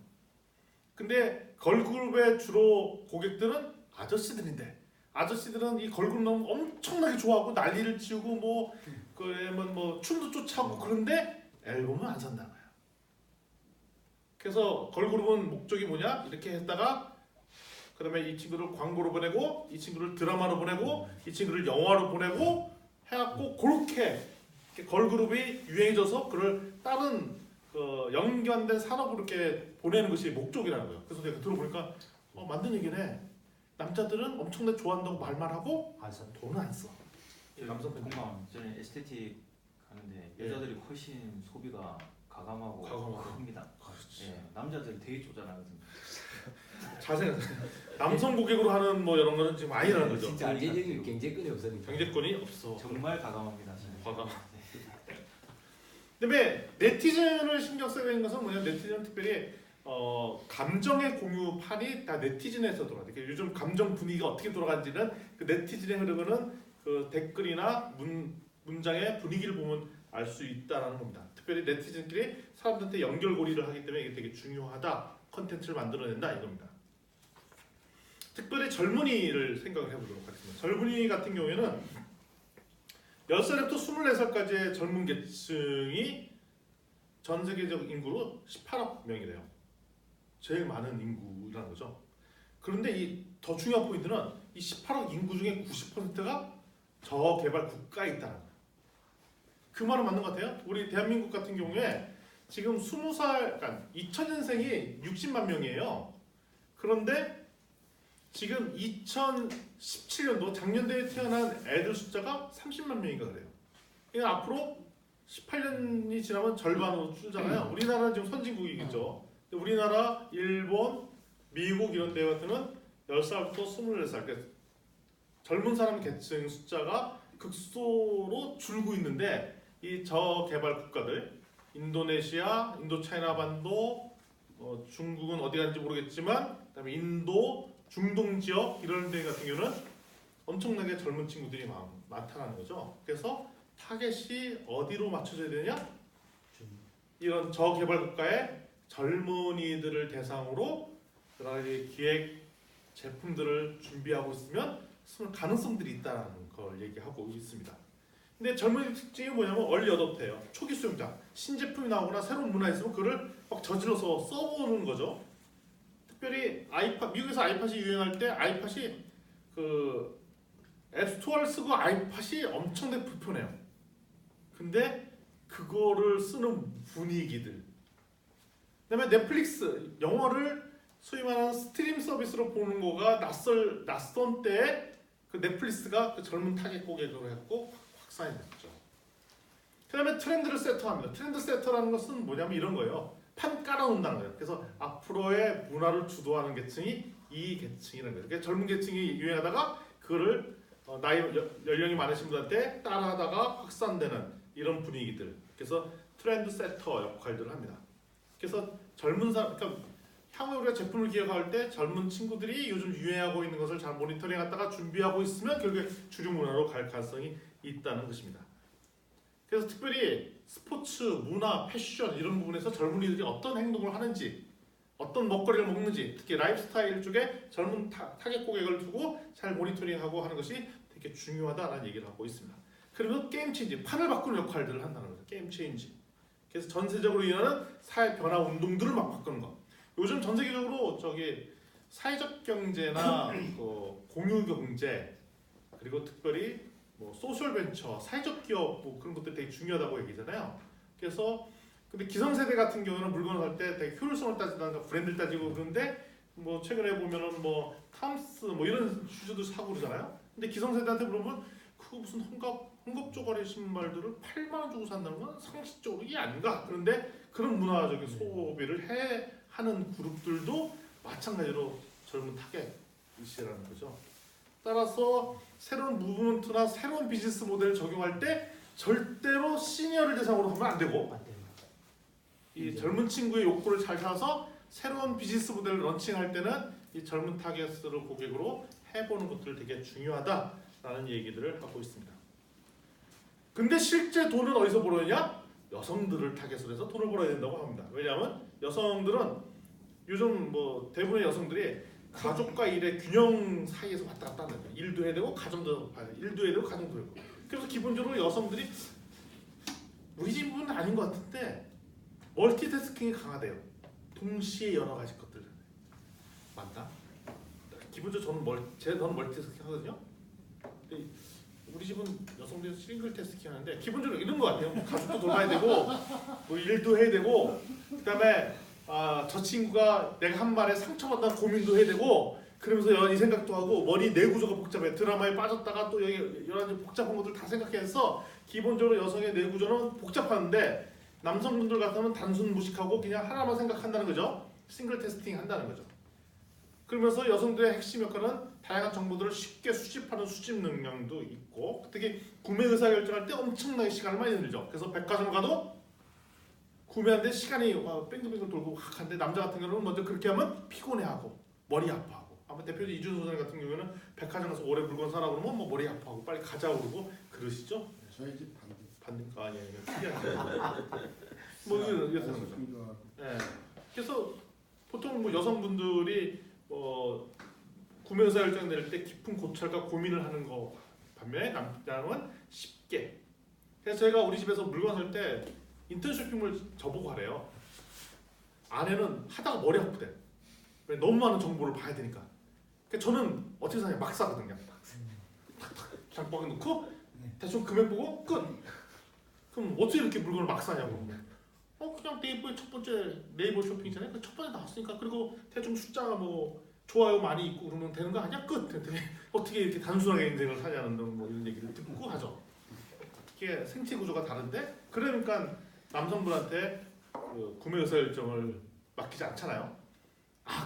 근데 걸그룹의 주로 고객들은 아저씨들인데 아저씨들은 이 걸그룹 너무 엄청나게 좋아하고 난리를 치우고 뭐 춤도 쫓아오고 그런데 앨범은 안 산다는 거예요. 그래서 걸그룹은 목적이 뭐냐? 이렇게 했다가 그다음에 이 친구를 광고로 보내고 이 친구를 드라마로 보내고 이 친구를 영화로 보내고 해갖고 그렇게 걸그룹이 유행해져서 그를 다른 연관된 산업으로 이렇게 보내는 것이 목적이라는 거예요. 그래서 내가 들어보니까 맞는 얘기네. 남자들은 엄청나게 좋아한다고 말만 하고 안 사. 돈은 안 써. 남성 팬들. 공감. 저는 에스테틱 하는데 예. 여자들이 훨씬 소비가 가감하고 가감하고. 합니다. 그렇지. 예, 남자들 되게 쪼잔하거든요. 자세 남성 고객으로 하는 뭐 이런 거는 지금 아니라는 거죠. 진짜 아니 경제적인 경제권이 없으니까. 경제권이 없어. 정말 가감합니다. 저는. 과감. 그다음에 네티즌을 신경 써야 되는 것은 뭐냐? 네티즌은 특별히 감정의 공유판이 다 네티즌에서 돌아요. 그러니까 요즘 감정 분위기가 어떻게 돌아가는지는 그 네티즌에 흐르는 그 댓글이나 문장의 분위기를 보면 알 수 있다는 겁니다. 특별히 네티즌끼리 사람들한테 연결고리를 하기 때문에 이게 되게 중요하다. 컨텐츠를 만들어낸다 이겁니다. 특별히 젊은이를 생각을 해보도록 하겠습니다. 젊은이 같은 경우에는 10살부터 24살까지의 젊은 계층이 전 세계적 인구로 18억 명이래요. 제일 많은 인구라는 거죠. 그런데 이 더 중요한 포인트는 이 18억 인구 중에 90%가 저개발 국가에 있다는 거예요. 그 말은 맞는 것 같아요. 우리 대한민국 같은 경우에 지금 20살, 그러니까 2000년생이 60만 명이에요. 그런데 지금 2017년도 작년도에 태어난 애들 숫자가 30만 명인가 그래요. 그러니까 앞으로 18년이 지나면 절반으로 줄잖아요. 우리나라는 지금 선진국이겠죠. 근데 우리나라, 일본, 미국 이런 데 같으면 10살부터 24살, 그러니까 젊은 사람 계층 숫자가 극소로 줄고 있는데 이 저개발 국가들, 인도네시아, 인도차이나 반도, 중국은 어디 가는지 모르겠지만 그다음에 인도, 중동 지역 이런 데 같은 경우는 엄청나게 젊은 친구들이 많다는 거죠. 그래서 타겟이 어디로 맞춰져야 되냐? 이런 저개발 국가의 젊은이들을 대상으로 여러 가지 기획 제품들을 준비하고 있으면 가능성들이 있다는 걸 얘기하고 있습니다. 근데 젊은이 특징이 뭐냐면 얼리 어댑터예요. 초기 수용자. 신제품이 나오거나 새로운 문화 있으면 그걸 막 저질러서 써보는 거죠. 특별히 아이팟, 미국에서 아이팟이 유행할 때 아이팟이 그 앱스토어를 쓰고 아이팟이 엄청나게 불편해요. 근데 그거를 쓰는 분위기들. 그다음에 넷플릭스 영화를 소위 말하는 스트림 서비스로 보는 거가 낯선 때에 그 넷플릭스가 그 젊은 타겟 고객으로 했고 확산이 됐죠. 그다음에 트렌드를 세터합니다. 트렌드 세터라는 것은 뭐냐면 이런 거예요. 판 깔아놓는다는 거예요. 그래서 앞으로의 문화를 주도하는 계층이 이 계층이라는 거예요. 그러니까 젊은 계층이 유행하다가 그거를 나이 연령이 많으신 분한테 따라하다가 확산되는 이런 분위기들. 그래서 트렌드 세터 역할들을 합니다. 그래서 젊은 사람, 그러니까 향후에 우리가 제품을 기획할 때 젊은 친구들이 요즘 유행하고 있는 것을 잘 모니터링하다가 준비하고 있으면 결국에 주류 문화로 갈 가능성이 있다는 것입니다. 그래서 특별히 스포츠, 문화, 패션 이런 부분에서 젊은이들이 어떤 행동을 하는지, 어떤 먹거리를 먹는지, 특히 라이프스타일 쪽에 젊은 타겟 고객을 두고 잘 모니터링하고 하는 것이 되게 중요하다라는 얘기를 하고 있습니다. 그리고 게임 체인지, 판을 바꾸는 역할들을 한다는 거죠. 게임 체인지. 그래서 전세적으로 일어나는 사회 변화 운동들을 막 바꾸는 거. 요즘 전 세계적으로 사회적 경제나 공유 경제 그리고 특별히 뭐 소셜 벤처, 사회적 기업 뭐 그런 것들 되게 중요하다고 얘기잖아요. 그래서 근데 기성세대 같은 경우는 물건을 살 때 되게 효율성을 따지다가 브랜드를 따지고 그런데 뭐 최근에 보면은 뭐 탐스 뭐 이런 슈즈도 사고 그러잖아요. 근데 기성세대한테 물어보면 그거 무슨 헝겊 쪼가리 신발들을 8만 원 주고 산다는 건 상식적으로 이게 아닌가? 그런데 그런 문화적인 소비를 하는 그룹들도 마찬가지로 젊은 타겟이라는 거죠. 따라서 새로운 무브먼트나 새로운 비즈니스 모델을 적용할 때 절대로 시니어를 대상으로 하면 안 되고 이 젊은 친구의 욕구를 잘 찾아서 새로운 비즈니스 모델을 런칭할 때는 이 젊은 타겟을 고객으로 해보는 것들 되게 중요하다라는 얘기들을 하고 있습니다. 근데 실제 돈은 어디서 벌어야 여성들을 타겟으로 해서 돈을 벌어야 된다고 합니다. 왜냐하면 여성들은 요즘 뭐 대부분의 여성들이 가족과 일의 균형 사이에서 왔다 갔다 하는 거예요. 일도 해야 되고 가정도 봐야 돼. 일도 해야 되고 가정도 해야 되고. 그래서 기본적으로 여성들이 우리 집은 아닌 것 같은데 멀티태스킹이 강하대요. 동시에 여러 가지 것들 맞나? 기본적으로 저는 멀티태스킹 하거든요. 근데 우리 집은 여성들이 싱글 태스킹 하는데 기본적으로 이런 거 같아요. 뭐 가족도 돌봐야 되고 뭐 일도 해야 되고 그다음에 저 친구가 내가 한 말에 상처받다 고민도 해야 되고 그러면서 여러 가지 생각도 하고 머리 내구조가 복잡해. 드라마에 빠졌다가 또 여기 여러 가지 복잡한 것들 다 생각해서 기본적으로 여성의 내구조는 복잡한데 남성분들 같으면 단순 무식하고 그냥 하나만 생각한다는 거죠. 싱글 테스팅 한다는 거죠. 그러면서 여성들의 핵심 역할은 다양한 정보들을 쉽게 수집하는 수집 능력도 있고 특히 구매 의사 결정할 때 엄청나게 시간을 많이 들죠. 그래서 백화점 가도 구매하는데 시간이 뺑글뺑글 돌고 확 한데 남자 같은 경우는 먼저 그렇게 하면 피곤해하고 머리 아파하고 아마 대표님 이준수 소장 같은 경우에는 백화점 가서 오래 물건 사라 그러면 뭐 머리 아파하고 빨리 가자 그러고 그러시죠? 저희 집 반대. 아니에요. 특이하게 뭐 이렇게 되는 거죠. 예. 그래서 보통 뭐 여성분들이 구매 의사 결정 내릴 때 깊은 고찰과 고민을 하는 거 반면에 남자는 쉽게. 그래서 저희가 우리 집에서 물건 살 때 인터넷 쇼핑몰 저보고 하래요. 아내는 하다가 머리 아프대. 왜 너무 많은 정보를 봐야 되니까. 그러니까 저는 어떻게 사냐 막 사거든요. 탁탁 장바구니 넣고 대충 금액 보고 끝. 그럼 어떻게 이렇게 물건을 막 사냐고. 그냥 네이버의 첫 번째 네이버 쇼핑이잖아요. 첫 번째 나왔으니까 그리고 대충 숫자가 뭐 좋아요 많이 있고 그러면 되는 거 아니야? 끝. 그랬더니 어떻게 이렇게 단순하게 인생을 사냐는 뭐 이런 얘기를 듣고 하죠. 이게 생체 구조가 다른데 그러니까 남성분한테 그 구매 의사 결정을 맡기지 않잖아요.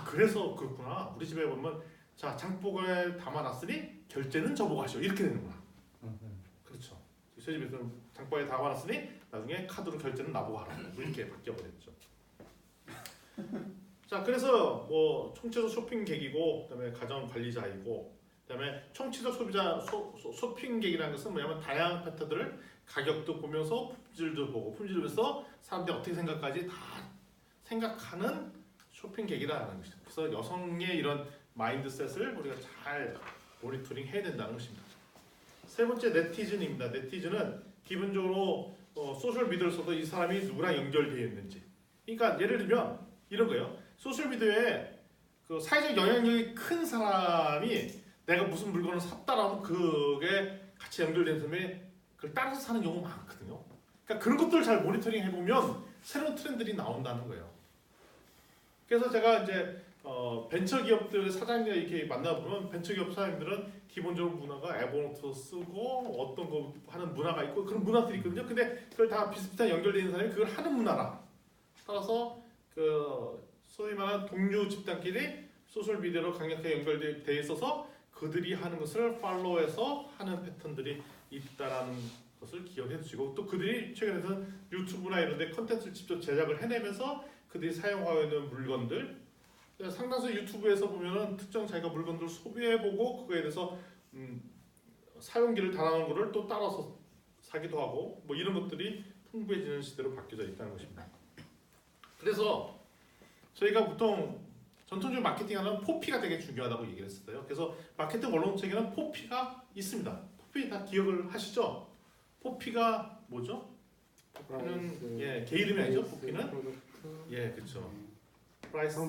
그래서 그렇구나. 우리 집에 보면 자 장보고에 담아놨으니 결제는 저보고 하시오 이렇게 되는구나. 그렇죠. 저희 집에서는 장보고에 담아놨으니 나중에 카드로 결제는 나보고 하라. 이렇게 바뀌어버렸죠. 자, 그래서 뭐 총체적 쇼핑 객이고, 그다음에 가정 관리자이고, 그다음에 총체적 소비자 쇼핑 객이라는 것은 뭐냐면 다양한 패턴들을 가격도 보면서 품질도 보고, 품질을 보면서 사람들이 어떻게 생각하지 다 생각하는 쇼핑 객이라는 것이죠. 그래서 여성의 이런 마인드셋을 우리가 잘 모니터링 해야 된다는 것입니다. 세 번째 네티즌입니다. 네티즌은 기본적으로 소셜 미디어를 써도 이 사람이 누구랑 연결되어 있는지. 그러니까 예를 들면 이런 거예요. 소셜 미디어에 그 사회적 영향력이 큰 사람이 내가 무슨 물건을 샀다라면 그게 같이 연결된 사람이 그걸 따라서 사는 경우가 많거든요. 그러니까 그런 것들을 잘 모니터링 해보면 새로운 트렌드들이 나온다는 거예요. 그래서 제가 이제 벤처기업들 사장님들 이렇게 만나보면 벤처기업 사장님들은 기본적으로 문화가 에버노트 쓰고 어떤 거 하는 문화가 있고 그런 문화들이 있거든요. 근데 그걸 다 비슷비슷한 연결되어 있는 사람이 그걸 하는 문화라. 따라서 그 소위 말하는 동료 집단끼리 소셜 미디어로 강력하게 연결되어 있어서 그들이 하는 것을 팔로우해서 하는 패턴들이 있다라는 것을 기억해 주시고 또 그들이 최근에는 유튜브나 이런 데 컨텐츠를 직접 제작을 해내면서 그들이 사용하고 있는 물건들 상당수 유튜브에서 보면은 특정 자기가 물건들을 소비해보고 그거에 대해서 사용기를 달아놓은 거를 또 따라서 사기도 하고 뭐 이런 것들이 풍부해지는 시대로 바뀌어져 있다는 것입니다. 그래서 저희가 보통 전통적으로 마케팅하는 포피가 되게 중요하다고 얘기를 했어요. 그래서 마케팅 원론책에는 포피가 있습니다. 포피 다 기억을 하시죠? 포피가 뭐죠? 포피는 개 이름이 아니죠? 포피는 그렇죠. 프라이스,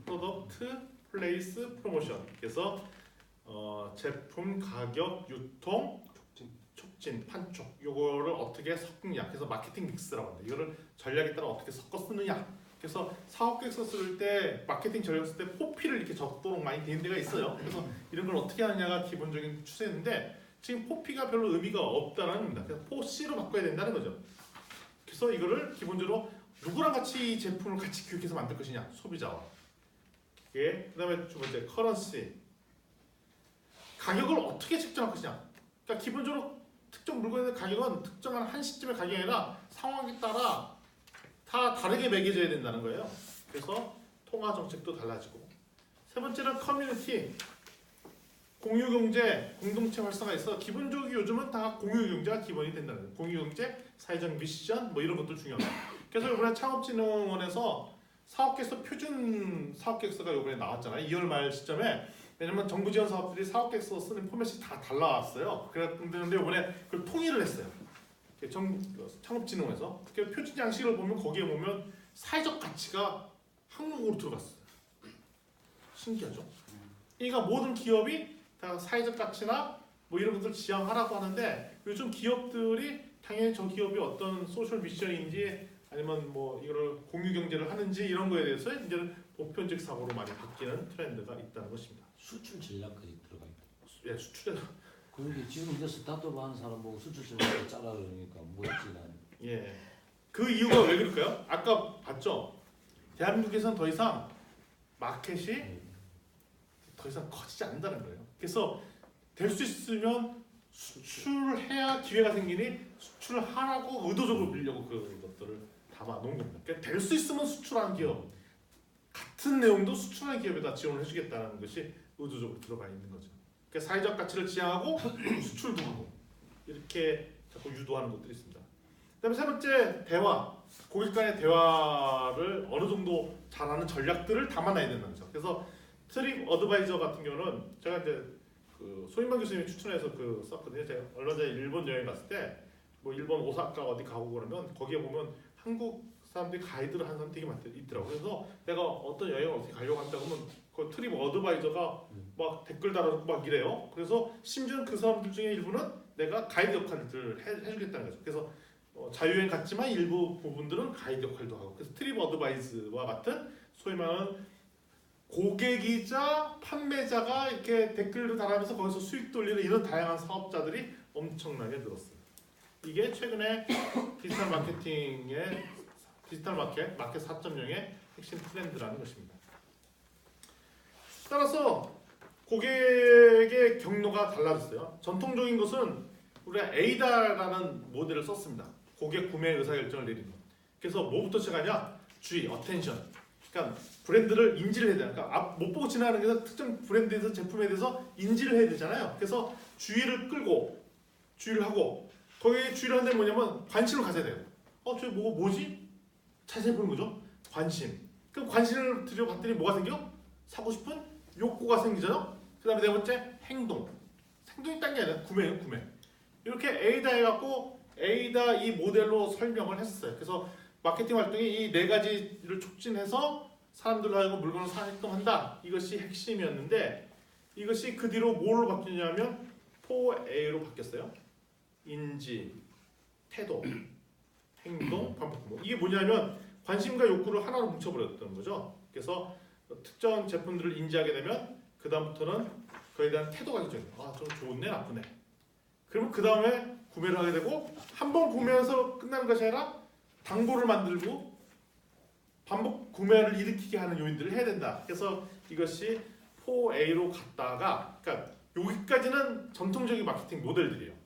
프로덕트, 플레이스, 프로모션. 그래서 제품, 가격, 유통, 촉진, 판촉. 요거를 어떻게 섞느냐. 그래서 마케팅 믹스라고 합니다. 이거를 전략에 따라 어떻게 섞어 쓰느냐. 그래서 사업 계획서 쓸 때 마케팅 전략 쓸 때 포피를 이렇게 적도록 많이 되는 데가 있어요. 그래서 이런 걸 어떻게 하느냐가 기본적인 추세인데 지금 포피가 별로 의미가 없다는 겁니다. 그래서 포C로 바꿔야 된다는 거죠. 그래서 이거를 기본적으로 누구랑 같이 이 제품을 같이 기획해서 만들 것이냐 소비자와 그다음에 두 번째 커런시 가격을 어떻게 측정할 것이냐. 그러니까 기본적으로 특정 물건의 가격은 특정한 한 시점의 가격이 아니라 상황에 따라 다 다르게 매겨져야 된다는 거예요. 그래서 통화 정책도 달라지고 세 번째는 커뮤니티 공유경제 공동체 활성화가 있어 기본적으로 요즘은 다 공유경제가 기본이 된다는 거예요. 공유경제 사회적 미션 뭐 이런 것도 중요합니다. 그래서 이번에 창업진흥원에서 사업계획서 표준 사업계획서가 이번에 나왔잖아요. 2월 말 시점에 왜냐면 정부 지원 사업들이 사업계획서 쓰는 포맷이 다 달라왔어요. 그런데 이번에 그걸 통일을 했어요. 창업진흥원에서 그 표준 양식을 보면 거기에 보면 사회적 가치가 항목으로 들어갔어요. 신기하죠? 그러니까 모든 기업이 다 사회적 가치나 뭐 이런 것들 지향하라고 하는데 요즘 기업들이 당연히 저 기업이 어떤 소셜 미션인지 아니면 뭐 이거를 공유 경제를 하는지 이런 거에 대해서 이제는 보편적 사고로 많이 바뀌는 트렌드가 있다는 것입니다. 수출 전략까지 들어가 있다. 예, 수출에 그런데 지금 이제 스타트업 하는 사람 보고 수출 전략을 짜라 그러니까 뭐였지 난. 예. 그 이유가 왜 그럴까요? 아까 봤죠? 대한민국에서는 더 이상 마켓이 더 이상 커지지 않는다는 거예요. 그래서 될 수 있으면 수출해야 기회가 생기니 수출을 하라고 의도적으로 밀려고 그것들을 담아놓은 겁니다. 그러니까 될 수 있으면 수출하는 기업 같은 내용도 수출하는 기업에다 지원을 해주겠다는 것이 의도적으로 들어가 있는 거죠. 그러니까 사회적 가치를 지향하고 수출도 하고 이렇게 자꾸 유도하는 것들이 있습니다. 그다음에 세 번째 대화, 고객 간의 대화를 어느 정도 잘하는 전략들을 담아놔야 된다는 거죠. 그래서 트립 어드바이저 같은 경우는 제가 이제 그 소인만 교수님이 추천해서 그 썼거든요. 제가 얼마 전에 일본 여행 갔을 때 뭐 일본 오사카 어디 가고 그러면 거기에 보면 한국 사람들이 가이드를 하는 사람 되게 있더라고요. 그래서 내가 어떤 여행을 어떻게 가려고 한다 그러면 그 트립 어드바이저가 막 댓글 달아놓고 막 이래요. 그래서 심지어 그 사람들 중에 일부는 내가 가이드 역할을 해주겠다는 거죠. 그래서 자유여행 같지만 일부 부분들은 가이드 역할도 하고 그래서 트립 어드바이즈와 같은 소위 말하는 고객이자 판매자가 이렇게 댓글을 달아면서 거기서 수익 돌리는 이런 다양한 사업자들이 엄청나게 늘었어요. 이게 최근에 디지털 마케팅의 디지털 마켓 4.0의 핵심 트렌드라는 것입니다. 따라서 고객의 경로가 달라졌어요. 전통적인 것은 우리가 에이다라는 모델을 썼습니다. 고객 구매 의사결정을 내리는 것. 그래서 뭐부터 시작하냐? 주의, 어텐션. 그러니까 브랜드를 인지를 해야 돼요. 그러니까 못 보고 지나가는 게 특정 브랜드에 대해서 제품에 대해서 인지를 해야 되잖아요. 그래서 주의를 끌고 주의를 하고 거기에 주의를 하는 데 뭐냐면 관심을 가져야 돼요. 저 뭐지? 자세히 보는 거죠. 관심. 그럼 관심을 들여봤더니 뭐가 생겨? 사고 싶은 욕구가 생기잖아요. 그 다음에 네 번째 행동. 행동이 딴 게 아니라 구매예요. 구매. 이렇게 에이다 해갖고 에이다 이 모델로 설명을 했어요. 그래서 마케팅 활동이 이 네 가지를 촉진해서 사람들로 하여금 물건을 사게끔 한다. 이것이 핵심이었는데 이것이 그 뒤로 뭘로 바뀌냐면 4A로 바뀌었어요. 인지, 태도, 행동, 반복. 이게 뭐냐면 관심과 욕구를 하나로 뭉쳐버렸던 거죠. 그래서 특정 제품들을 인지하게 되면 그 다음부터는 그에 대한 태도가 결정돼요. 저 좋네, 나쁘네. 그러면 그 다음에 구매를 하게 되고 한 번 구매해서 끝나는 것이 아니라 당보를 만들고 반복 구매를 일으키게 하는 요인들을 해야 된다. 그래서 이것이 4A로 갔다가 그러니까 여기까지는 전통적인 마케팅 모델들이에요.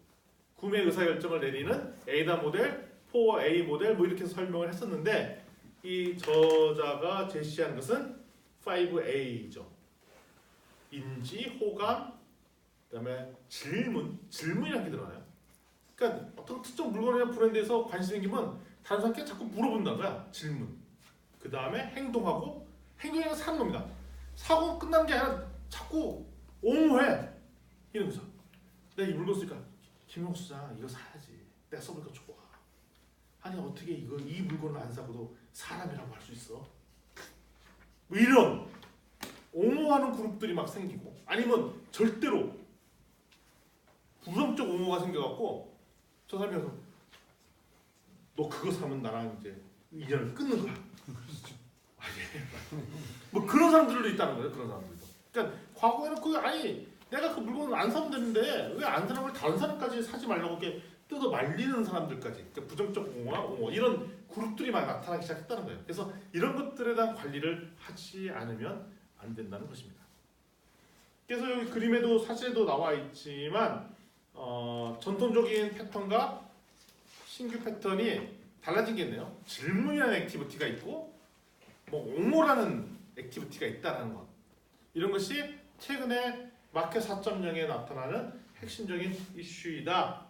구매 의사결정을 내리는 에이다 모델, 4A 모델 뭐 이렇게 설명을 했었는데 이 저자가 제시한 것은 5A죠. 인지, 호감, 그다음에 질문이라는 게 들어가요. 그러니까 어떤 특정 물건이나 브랜드에서 관심 생기면 다른 사람께 자꾸 물어본다는 거야. 질문. 그 다음에 행동하고 행동이 사는 겁니다. 사고 끝난 게 아니라 자꾸 옹호해. 이런 거죠. 내가 이 물건 쓰니까 김용수 장 이거 사야지. 내가 써보니까 좋아. 아니 어떻게 이 물건을 안 사고도 사람이라고 할 수 있어? 뭐 이런 옹호하는 그룹들이 막 생기고 아니면 절대로 부정적 옹호가 생겨갖고 저 사람이 와서 너 그거 사면 나랑 이제 인연을 끊는 거야. 뭐 그런 사람들도 있다는 거예요. 그런 사람들도. 그러니까 과거에는 아니 내가 그 물건을 안 사면 되는데 왜 안 사는 걸 다른 사람까지 사지 말라고 이렇게 뜯어 말리는 사람들까지 그러니까 부정적 옹호 이런 그룹들이 많이 나타나기 시작했다는 거예요. 그래서 이런 것들에 대한 관리를 하지 않으면 안 된다는 것입니다. 그래서 여기 그림에도 사진에도 나와 있지만 전통적인 패턴과 신규 패턴이 달라진 게 있네요. 질문이라는 액티비티가 있고 뭐 옹호라는 액티비티가 있다는 것. 이런 것이 최근에 마켓 4.0에 나타나는 핵심적인 이슈이다.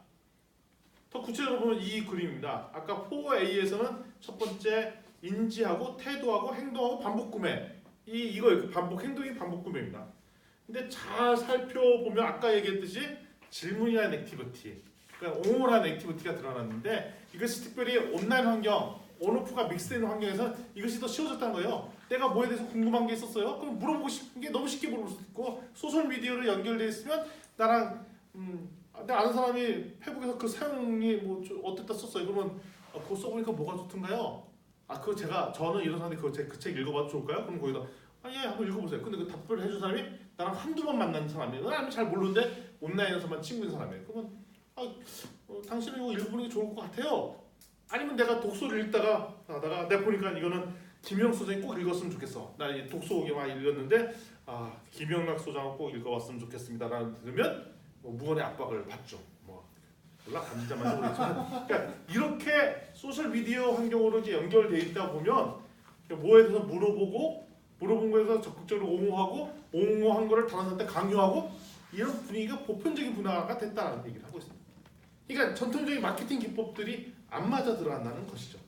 더 구체적으로 보면 이 그림입니다. 아까 4A에서는 첫 번째 인지하고 태도하고 행동하고 반복 구매. 이거예요. 반복 행동이 반복 구매입니다. 근데 잘 살펴보면 아까 얘기했듯이 질문이라는 액티비티, 그러니까 옹호라는 액티비티가 드러났는데 이것이 특별히 온라인 환경, 온오프가 믹스되는 환경에서 이것이 더 쉬워졌다는 거예요. 내가 뭐에 대해서 궁금한 게 있었어요? 그럼 물어보고 싶은 게 너무 쉽게 물어볼 수 있고 소셜 미디어로 연결돼 있으면 나랑 내가 아는 사람이 페북에서 그 사용이 뭐 어땠다 썼어요. 그러면 그거 써보니까 뭐가 좋던가요? 그거 저는 이런 사람이 그 책 읽어봐도 좋을까요? 그럼 거기다 예 한번 읽어보세요. 근데 그 답변을 해준 사람이 나랑 한두 번 만난 사람이에요. 나는 잘 모르는데 온라인에서만 친구인 사람이에요. 그러면 당신은 이거 읽어보는 게 좋을 것 같아요. 아니면 내가 독서를 읽다가 내가 보니까 이거는 김영락 소장이 꼭 읽었으면 좋겠어. 나 이 독서 막 읽었는데 김영락 소장을 꼭 읽어봤으면 좋겠습니다라는 들으면 무언의 압박을 받죠. 몰라 감자만 모르겠지만 그러니까 이렇게 소셜 미디어 환경으로 이제 연결돼 있다 보면 뭐에 대해서 물어본 거에서 적극적으로 옹호한 거를 다른 사람한테 강요하고 이런 분위기가 보편적인 분화가 됐다는 얘기를 하고 있습니다. 그러니까 전통적인 마케팅 기법들이 안 맞아 들어간다는 것이죠.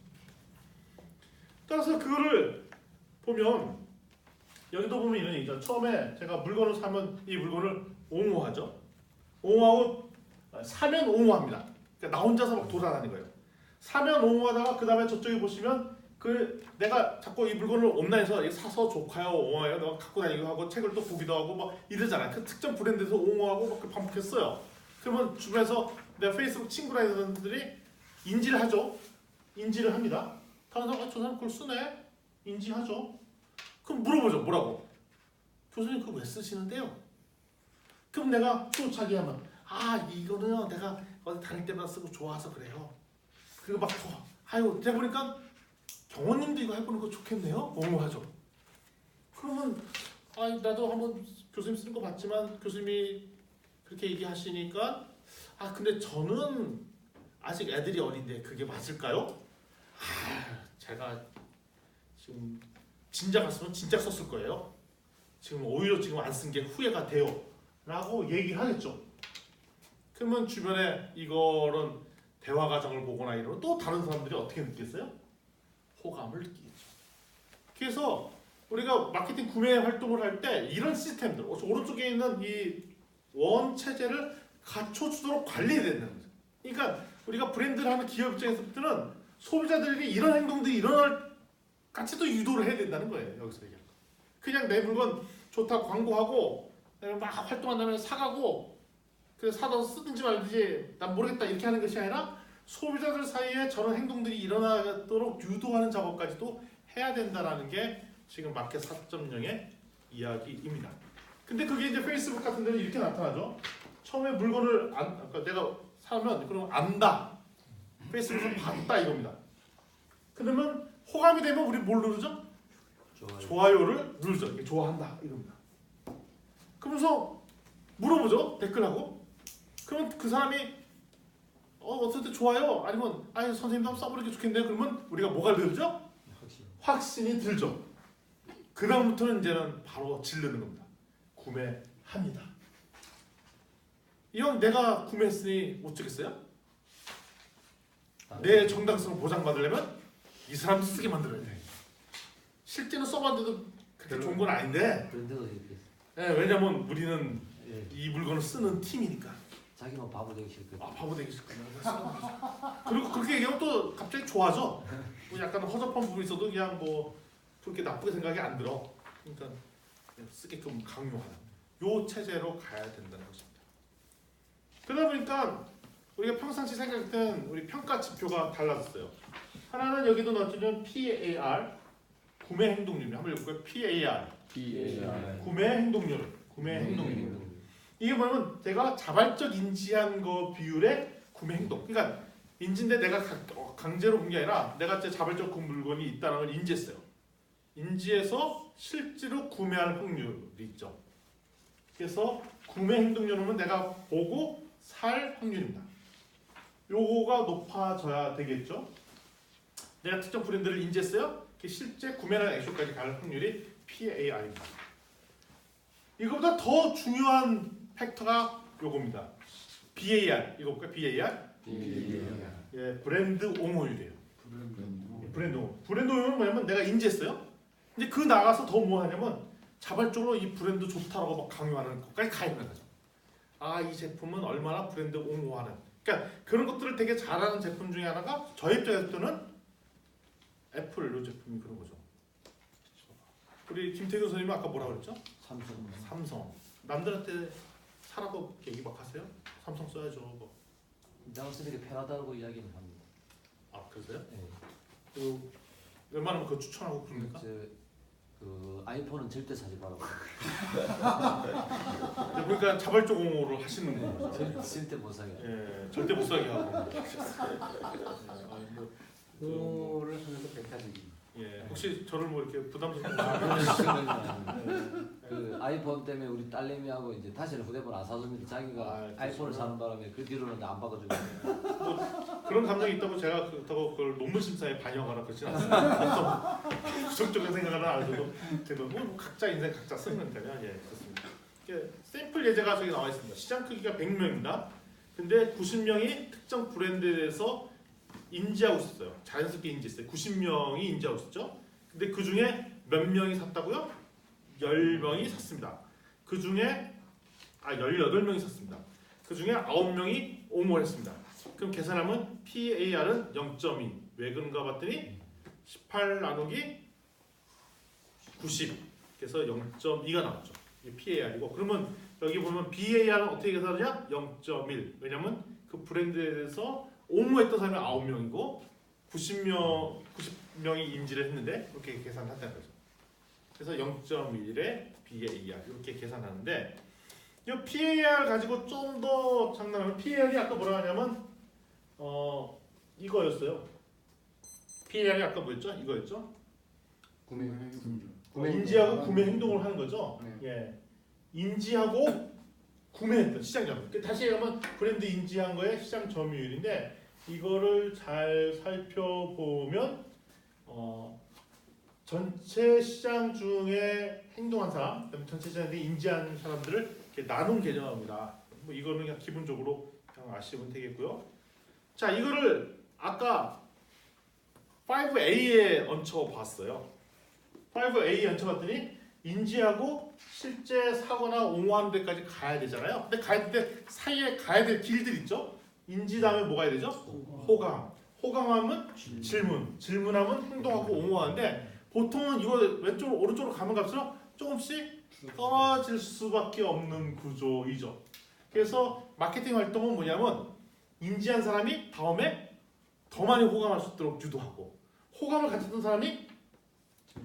따라서 그거를 보면 여기도 보면 이런 얘기죠. 처음에 제가 물건을 사면 이 물건을 옹호하죠. 옹호하고 사면 옹호합니다. 그러니까 나 혼자서 막 돌아다니는 거예요. 사면 옹호하다가 그 다음에 저쪽에 보시면 내가 자꾸 이 물건을 온라인에서 사서 조카요 옹호해요. 내가 갖고 다니기도 하고 책을 또 보기도 하고 막 이러잖아요. 그 특정 브랜드에서 옹호하고 막 반복했어요. 그러면 주변에서 내가 페이스북 친구라 하는 사람들이 인지를 하죠. 인지를 합니다. 다른 사람 저 사람 그걸 쓰네. 인지하죠. 그럼 물어보죠. 뭐라고? 교수님 그거 왜 쓰시는데요? 그럼 내가 또 자기 하면 이거는요 내가 어디 다닐 때마다 쓰고 좋아서 그래요. 그리고 막 제가 보니까 경호님도 이거 해보는 거 좋겠네요. 옹호하죠. 그러면 나도 한번 교수님 쓰는 거 봤지만 교수님이 그렇게 얘기하시니까 근데 저는 아직 애들이 어린데 그게 맞을까요? 제가 지금 진작 갔으면 진작 썼을 거예요. 지금 오히려 지금 안 쓴 게 후회가 돼요. 라고 얘기하겠죠. 그러면 주변에 이런 대화 과정을 보거나 이러면 또 다른 사람들이 어떻게 느끼겠어요? 호감을 느끼겠죠. 그래서 우리가 마케팅 구매 활동을 할 때 이런 시스템들 오른쪽에 있는 이 원 체제를 갖춰주도록 관리해야 된다는 거죠. 그러니까 우리가 브랜드를 하는 기업 입장에서부터는 소비자들이 이런 행동들이 일어날 같이 또 유도를 해야 된다는 거예요. 여기서 얘기하는 거. 그냥 내 물건 좋다 광고하고 막 활동한다면 사가고 그래서 사다 쓰든지 말든지 난 모르겠다 이렇게 하는 것이 아니라 소비자들 사이에 저런 행동들이 일어나도록 유도하는 작업까지도 해야 된다는 게 지금 마켓 4.0의 이야기입니다. 근데 그게 이제 페이스북 같은 데는 이렇게 나타나죠. 처음에 물건을 내가 사면 그럼 안다. 페이스북에서 봤다 이겁니다. 그러면 호감이 되면 우리 뭘 누르죠? 좋아요를 누르죠. 좋아한다 이겁니다. 그러면서 물어보죠. 댓글하고. 그러면 그 사람이 어쨌든 좋아요. 아니면 선생님도 한번 써보는 게 좋겠네요. 그러면 우리가 뭐가 들죠? 확신이 들죠. 그 다음부터는 이제는 바로 지르는 겁니다. 구매합니다. 이건 내가 구매했으니 어쩌겠어요? 내 정당성을 보장받으려면 이 사람 쓰게 만들어야 돼. 실제는 써봤는데도 그렇게 좋은 건 아닌데 왜냐면 우리는 이 물건을 쓰는 팀이니까. 자기만 바보 되기 싫거든. 바보 되기 싫거든. 그리고 그렇게 얘기하면 또 갑자기 좋아져. 약간 허접한 부분이 있어도 그냥 그렇게 나쁘게 생각이 안 들어. 그러니까 쓰게끔 강요하는 요 체제로 가야 된다는 것입니다. 그러다 보니까 우리가 평상시 생각했던 우리 평가 지표가 달라졌어요. 하나는 여기도 넣었죠. PAR 구매 행동률 한번 읽어볼까요? PAR 구매 행동률. 이게 뭐냐면 제가 자발적 인지한 거 비율의 구매 행동. 그러니까 인지인데 내가 강제로 본 게 아니라 내가 제 자발적 그 물건이 있다는 걸 인지했어요. 인지해서 실제로 구매할 확률이 있죠. 그래서 구매 행동률은 내가 보고 살 확률입니다. 요거가 높아져야 되겠죠. 내가 특정 브랜드를 인지했어요. 실제 구매라는 액션까지 갈 확률이 PAR입니다. 이거보다 더 중요한 팩터가 요겁니다. BAR. 이거 볼까요? BAR? 예, 브랜드 옹호율이에요. 브랜드 옹호. 브랜드 옹호는 뭐냐면 내가 인지했어요. 근데 그 나가서 더 뭐 하냐면 자발적으로 이 브랜드 좋다라고 막 강요하는 것까지 가야 되는 거죠. 이 제품은 얼마나 브랜드 옹호하는. 그러니까 그런 것들을 되게 잘하는 제품 중에 하나가 저희 입장에서는 애플 요 제품이 그런 거죠. 우리 김태균 선생님 아까 뭐라 그랬죠? 삼성. 삼성. 남들한테 사라고 얘기 막 하세요? 삼성 써야죠. 뭐. 내가 쓰는 게 편하다고 이야기는 합니다. 아 그러세요? 네. 그 웬만하면 그거 추천하고 그럽니까? 그 아이폰은 절대 사지 말라고. 그러니까 자발적 옹호를 하시는 거죠. 쓸 때 못 사게. 예, 절대 못 사게 하고. 그거를 하는 거 백화점이. 예, 혹시 저를 뭐 이렇게 부담스럽게 그 아이폰 때문에 우리 딸내미하고 이제 다시는 휴대폰 안 사줍니다. 자기가 아, 아이폰을 사는 바람에 그 뒤로는 안 바꿔주고. 그런 감정이 있다고 제가 그렇다고 그걸 논문 심사에 반영하거나 그렇진 않습니다. 부정적인 생각은 안 해도 되면 뭐 각자 인생 각자 쓰는 거니까요. 예, 그렇습니다. 이게 샘플 예제가 저기 나와 있습니다. 시장 크기가 100명입니다. 근데 90명이 특정 브랜드에 대해서 인지하고 있었어요. 자연스럽게 인지했어요. 90명이 인지하고 있었죠. 근데 그 중에 몇 명이 샀다고요? 10명이 샀습니다. 그 중에 18명이 샀습니다. 그 중에 9명이 옹호를 했습니다. 그럼 계산하면 PAR은 0.2. 왜 그런가 봤더니 18 나누기 90. 그래서 0.2가 나왔죠. 이게 PAR이고. 그러면 여기 보면 BAR은 어떻게 계산하냐? 0.1. 왜냐면 그 브랜드에 대해서 옹호했던 사람이 9명이고 90명이 인지를 했는데 이렇게 계산을 한다는 거죠. 그래서 0.1에 BAR 이렇게 계산하는데 이 PAR 가지고 좀 더 장난하면 PAR이 아까 뭐라 하냐면 이거였어요. PAR이 아까 뭐였죠? 이거였죠? 구매 인지하고 구매 행동을 하는 거죠. 네. 예, 인지하고 구매했던 시장 점유율. 다시 얘기하면 브랜드 인지한 거에 시장 점유율인데 이거를 잘 살펴보면 전체 시장 중에 행동한 사람, 그다음에 전체 시장에 인지한 사람들을 이렇게 나눈 개념입니다. 뭐 이거는 그냥 기본적으로 그냥 아시면 되겠고요. 자, 이거를 아까 5A에 얹혀봤어요. 5A에 얹혀봤더니 인지하고 실제 사거나 옹호하는 데까지 가야 되잖아요. 근데 가야 될 때 사이에 가야 될 길들 있죠. 인지 다음에 뭐가 해야 되죠? 호감. 호감하면 질문. 질문하면 행동하고 옹호하는데 보통은 이거 왼쪽으로 오른쪽으로 가면 갈수록 조금씩 떨어질 수밖에 없는 구조이죠. 그래서 마케팅 활동은 뭐냐면 인지한 사람이 다음에 더 많이 호감할 수 있도록 유도하고 호감을 가졌던 사람이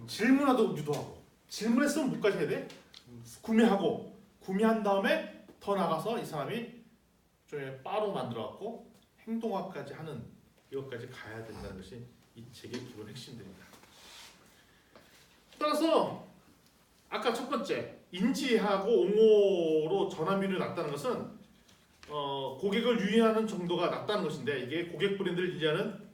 질문하도록 유도하고 질문했으면 뭐까지 해야 돼? 구매하고 구매한 다음에 더 나가서 이 사람이 좀 바로 만들어갖고 행동화까지 하는 이것까지 가야 된다는 것이 이 책의 기본 핵심들입니다. 따라서 아까 첫 번째 인지하고 옹호로 전환비율이 낮다는 것은 고객을 유인하는 정도가 낮다는 것인데 이게 고객 브랜드를 인지하는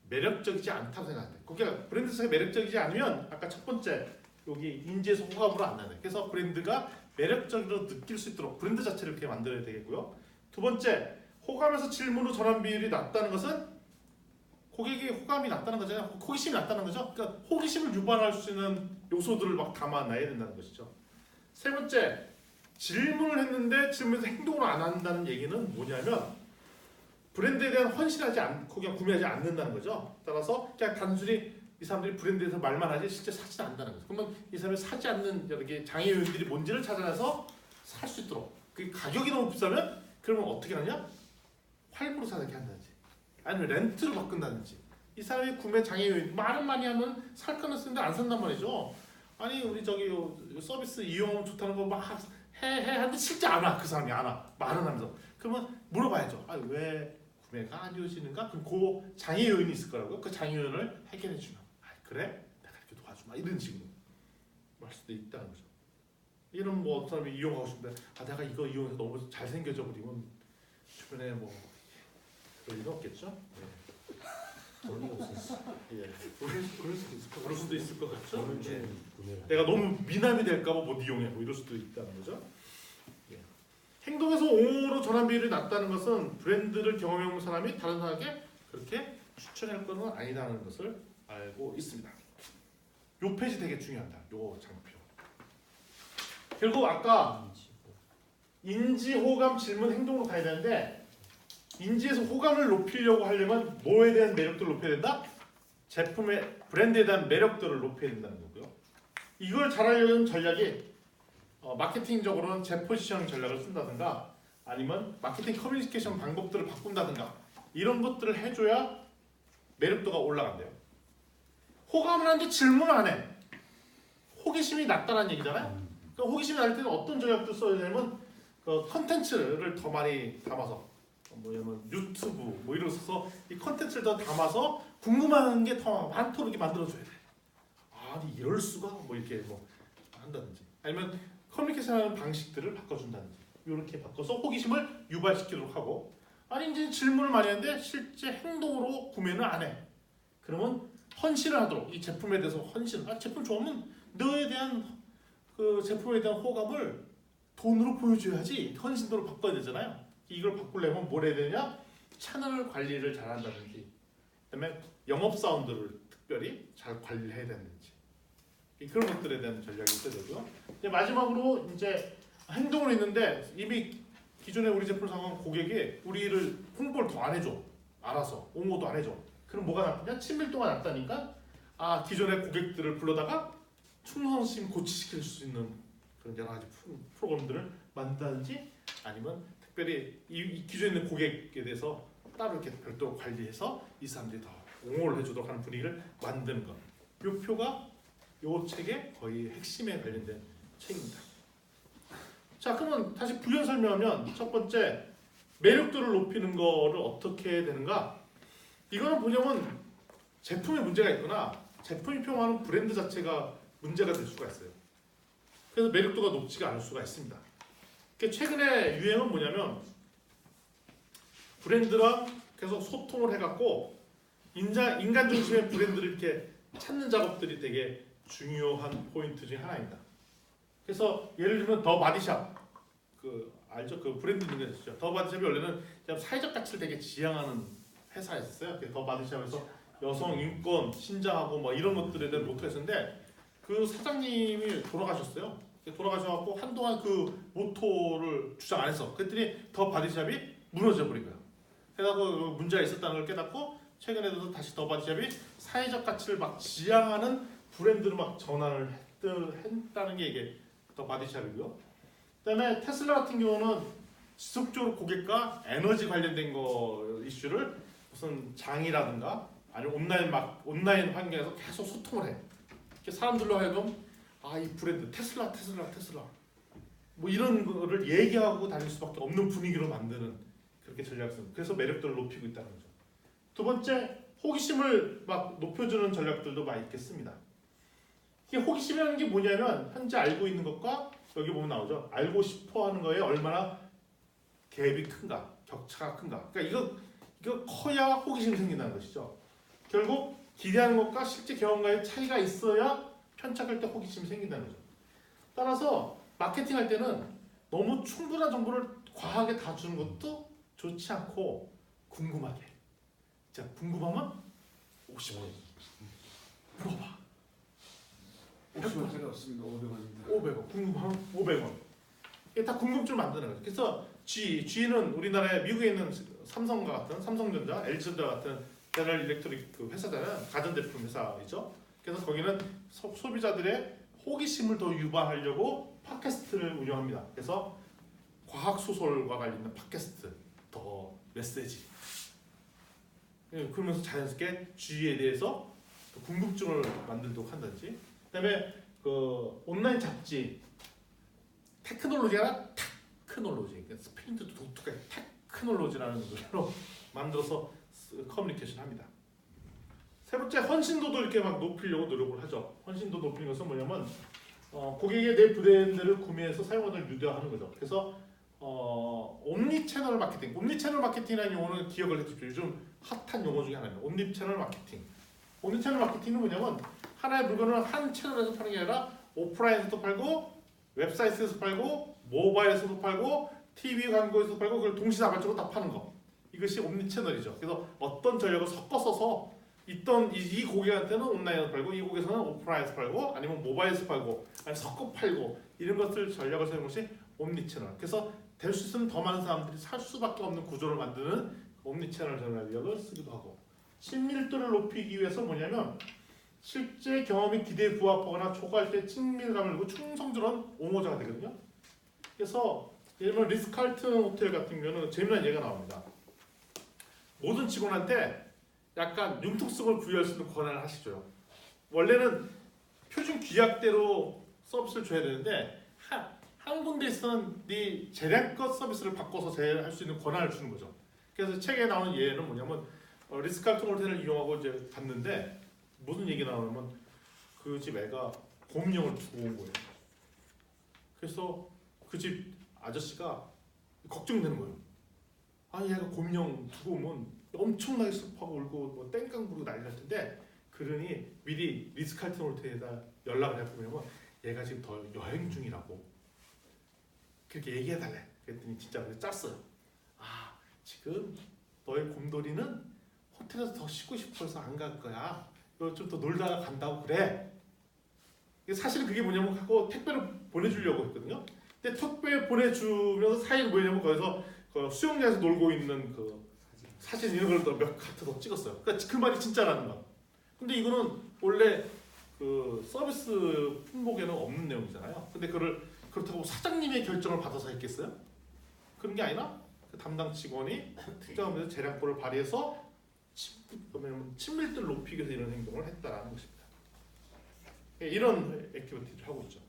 매력적이지 않다고 생각합니다. 고객 브랜드 자체가 매력적이지 않으면 아까 첫 번째 여기 인지에서 호감으로 안 나요. 그래서 브랜드가 매력적으로 느낄 수 있도록 브랜드 자체를 이렇게 만들어야 되겠고요. 두 번째 호감에서 질문으로 전환 비율이 낮다는 것은 고객의 호감이 낮다는 거잖아요. 호기심이 낮다는 거죠. 그러니까 호기심을 유발할 수 있는 요소들을 막 담아놔야 된다는 것이죠. 세 번째 질문을 했는데 질문에서 행동을 안 한다는 얘기는 뭐냐면 브랜드에 대한 헌신하지 않고 그냥 구매하지 않는다는 거죠. 따라서 그냥 단순히 이 사람들이 브랜드에서 말만 하지 실제 사지 않는다는 거죠. 그러면 이 사람이 사지 않는 여러 개 장애 요인들이 뭔지를 찾아내서 살 수 있도록. 그 가격이 너무 비싸면 그러면 어떻게 하냐? 할부로 사게 한다든지 아니면 렌트로 바꾼다든지 이 사람이 구매 장애 요인 말은 많이 하면 살 거는 쓰는데 안 산단 말이죠. 아니 우리 저기 요 서비스 이용하면 좋다는 거 막 해 하는데 실제 안 와. 그 사람이 안 와. 말은 하면서 그러면 물어봐야죠. 아, 왜 구매가 안 이루어지는가? 그럼 그 장애 요인이 있을 거라고요. 그 장애 요인을 해결해 주면 아, 그래? 내가 이렇게 도와주마 이런 식으로 할 수도 있다는 거죠. 이런 뭐 어떤 사람이 이용하고 싶은데 아 내가 이거 이용해서 너무 잘생겨져 버리면 주변에 뭐 그럴 일은 없겠죠? 돈이 없었어. 예. 그럴 수도 있을 것 같죠? 돈을 예. 주는 구매를. 내가 너무 미남이 될까봐 못 이용해 뭐 이럴 수도 있다는 거죠. 예. 행동에서 옹호로 전환 비율이 낮다는 것은 브랜드를 경험해온 사람이 다른 사람에게 그렇게 추천할 것은 아니라는 것을 알고 있습니다. 요 페이지 되게 중요하다. 요 장표. 결국 아까 인지, 호감, 질문, 행동으로 가야 되는데 인지에서 호감을 높이려고 하려면 뭐에 대한 매력도를 높여야 된다? 제품의 브랜드에 대한 매력도를 높여야 된다는 거고요. 이걸 잘하려는 전략이 마케팅적으로는 재포지셔닝 전략을 쓴다든가 아니면 마케팅 커뮤니케이션 방법들을 바꾼다든가 이런 것들을 해줘야 매력도가 올라간대요. 호감을 하는데 질문을 안 해. 호기심이 낮다는 얘기잖아요. 그러니까 호기심이 낮을 때는 어떤 전략도 써야 되냐면 그 컨텐츠를 더 많이 담아서 뭐 예를 들면 유튜브 뭐 이런 거 써서 이 컨텐츠를 더 담아서 궁금한 게 더 많도록 이렇게 만들어줘야 돼. 아니 이럴 수가 뭐 이렇게 뭐 한다든지 아니면 커뮤니케이션하는 방식들을 바꿔준다든지 이렇게 바꿔서 호기심을 유발시키도록 하고 아니 이제 질문을 많이 하는데 실제 행동으로 구매는 안 해. 그러면 헌신을 하도록 이 제품에 대해서 헌신. 제품 좋으면 너에 대한 그 제품에 대한 호감을 돈으로 보여줘야지 헌신도로 바꿔야 되잖아요. 이걸 바꾸려면 뭘 해야 되냐? 채널 관리를 잘한다든지 그다음에 영업 사운드를 특별히 잘 관리를 해야 되는지 그런 것들에 대한 전략이 있어야 되고요. 이제 마지막으로 이제 행동을 했는데 이미 기존에 우리 제품을 사용한 고객이 우리를 홍보를 더 안 해줘. 알아서 옹호도 안 해줘. 그럼 뭐가 나쁘냐? 친밀도가 낮다니까 기존의 고객들을 불러다가 충성심 고취시킬 수 있는 그런 여러 가지 프로그램들을 만든다든지 아니면 특별히 이 기존에 있는 고객에 대해서 따로 이렇게 별도로 관리해서 이 사람들이 더 옹호를 해주도록 하는 분위기를 만드는 것. 이 표가 이 책의 거의 핵심에 관련된 책입니다. 자, 그러면 다시 부연 설명하면 첫 번째 매력도를 높이는 거를 어떻게 해야 되는가? 이거는 뭐냐면 제품에 문제가 있거나 제품이 표방하는 브랜드 자체가 문제가 될 수가 있어요. 그래서 매력도가 높지가 않을 수가 있습니다. 최근에 유행은 뭐냐면 브랜드랑 계속 소통을 해갖고 인간 중심의 브랜드를 이렇게 찾는 작업들이 되게 중요한 포인트 중에 하나입니다. 그래서 예를 들면 더 바디샵 알죠? 그 브랜드 있는 거 있죠. 더 바디샵이 원래는 사회적 가치를 되게 지향하는 회사였어요. 더 바디샵에서 여성 인권 신장하고 뭐 이런 것들에 대한 모토가 있었는데 그 사장님이 돌아가셨어요. 돌아가셔갖고 한동안 그 모토를 주장 안 했어. 그랬더니 더 바디샵이 무너져 버린 거예요. 그래서 문제가 있었다는 걸 깨닫고 최근에도 다시 더 바디샵이 사회적 가치를 막 지향하는 브랜드로 막 전환을 했다는 게 이게 더 바디샵이고요. 그다음에 테슬라 같은 경우는 지속적으로 고객과 에너지 관련된 거 이슈를 무슨 장이라든가 아니면 온라인 환경에서 계속 소통을 해. 사람들로 하여금 이 브랜드 테슬라 뭐 이런 거를 얘기하고 다닐 수밖에 없는 분위기로 만드는 그렇게 전략을 씁니다. 그래서 매력도를 높이고 있다는 거죠. 두 번째 호기심을 막 높여주는 전략들도 많이 있겠습니다. 이게 호기심이라는 게 뭐냐면 현재 알고 있는 것과 여기 보면 나오죠. 알고 싶어 하는 거에 얼마나 갭이 큰가, 격차가 큰가. 그러니까 이거 커야 호기심이 생긴다는 것이죠. 결국 기대하는 것과 실제 경험과의 차이가 있어야 편착할 때 호기심이 생긴다는 거죠. 따라서 마케팅할 때는 너무 충분한 정보를 과하게 다 주는 것도 좋지 않고 궁금하게. 자, 궁금하면 50원 물어봐. 50원짜리 없습니다. 500원입니다. 500원. 궁금하면 500원. 이게 다 궁금증을 만드는 거죠. 그래서 G는 우리나라에 미국에 있는 삼성과 같은 삼성전자, LG전자 같은 제너럴 일렉트릭 그 회사잖아요. 가전제품 회사이죠. 그래서 거기는 소비자들의 호기심을 더 유발하려고 팟캐스트를 운영합니다. 그래서 과학 소설과 관련된 팟캐스트, 더 메시지. 그러면서 자연스럽게 G에 대해서 궁금증을 만들도록 한다든지. 그다음에 그 온라인 잡지 테크놀로지가 테크놀로지, 그러니까 스페인도 독특하게 테크놀로지라는 노래로 만들어서 커뮤니케이션 합니다. 세 번째 헌신도도 이렇게 막 높이려고 노력을 하죠. 헌신도 높이는 것은 뭐냐면 고객이 내 브랜드를 구매해서 사용하도록 유도하는 거죠. 그래서 옴니채널 마케팅, 옴니채널 마케팅이라는 용어는 기억을 해주십시오. 요즘 핫한 용어 중에 하나입니다. 옴니채널 마케팅. 옴니채널 마케팅은 뭐냐면 하나의 물건을 한 채널에서 파는 게 아니라 오프라인에서도 팔고 웹사이트에서 팔고 모바일에서도 팔고 TV 광고에서도 팔고 그걸 동시다발적으로 다 파는 거. 이것이 옴니채널이죠. 그래서 어떤 전략을 섞어 써서 이 고객한테는 온라인에서 팔고 이 고객에서는 오프라인에서 팔고 아니면 모바일에서 팔고 아니면 섞어 팔고 이런 것들 전략을 쓰는 것이 옴니채널. 그래서 될 수 있으면 더 많은 사람들이 살 수밖에 없는 구조를 만드는 옴니채널 전략을 쓰기도 하고 친밀도를 높이기 위해서 뭐냐면 실제 경험이 기대에 부합하거나 초과할 때 친밀감을 주고 충성스러운 옹호자가 되거든요. 그래서 예를 들면 리스칼튼 호텔 같은 경우는 재미난 예가 나옵니다. 모든 직원한테 약간 융통성을 부여할 수 있는 권한을 하시죠. 원래는 표준 규약대로 서비스를 줘야 되는데 한 군데에서는 네 재량껏 서비스를 바꿔서 제외할 수 있는 권한을 주는 거죠. 그래서 책에 나오는 예는 뭐냐면 리스칼튼 호텔을 이용하고 이제 갔는데 무슨 얘기 나오냐면 그 집 애가 곰인형을 두고 온 거예요. 그래서 그 집 아저씨가 걱정되는 거예요. 아니 얘가 곰인형 두고 오면 엄청나게 슬퍼하고 울고 뭐 땡깡 부르고 난리 날 텐데 그러니 미리 리스칼튼 호텔에다 연락을 해보면 얘가 지금 더 여행 중이라고 그렇게 얘기해달래. 그랬더니 진짜 짰어요. 아 지금 너의 곰돌이는 호텔에서 더 쉬고 싶어서 안 갈 거야. 너 좀 더 놀다가 간다고 그래. 사실은 그게 뭐냐면 하고 택배를 보내주려고 했거든요. 근데 택배 보내주면서 사이는 뭐냐면 거기서 그 수영장에서 놀고 있는 그 사진 이런 걸 몇 카트 더 찍었어요. 그러니까 그 말이 진짜라는 거. 근데 이거는 원래 그 서비스 품목에는 없는 내용이잖아요. 근데 그렇다고 사장님의 결정을 받아서 했겠어요? 그런 게 아니라 그 담당 직원이 특정하면서 재량권을 발휘해서 친밀도를 높이기 위해서 이런 행동을 했다는 것입니다. 이런 액티비티를 하고 있죠.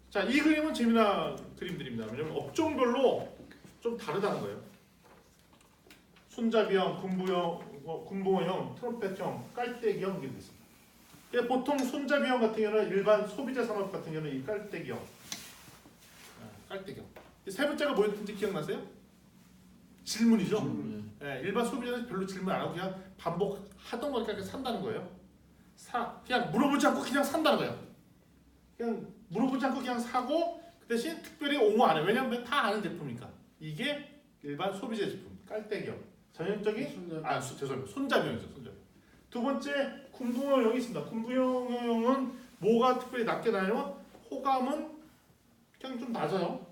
자, 이 그림은 재미난 그림들입니다. 왜냐면 업종별로 좀 다르다는 거예요. 손잡이형, 군부어형, 트럼펫형, 깔때기형 이렇게 있습니다. 보통 손잡이형 같은 경우는 일반 소비자 산업 같은 경우는 이 깔때기형. 깔때기형. 세 번째가 뭐였는지 기억나세요? 질문이죠. 예, 일반 소비자는 별로 질문 안 하고 그냥 반복하던 거니까 그냥 산다는 거예요. 그냥 물어보지 않고 그냥 산다는 거예요. 그냥 물어보지 않고 그냥 사고 그 대신 특별히 옹호 안 해요. 왜냐하면 다 아는 제품이니까. 이게 일반 소비자 제품, 깔때기형. 전형적인 죄송합니다. 손잡이형이죠. 손잡이. 두 번째 군부형이 있습니다. 군부형은 뭐가 특별히 낮게 나냐면 호감은 그냥 좀 낮아요.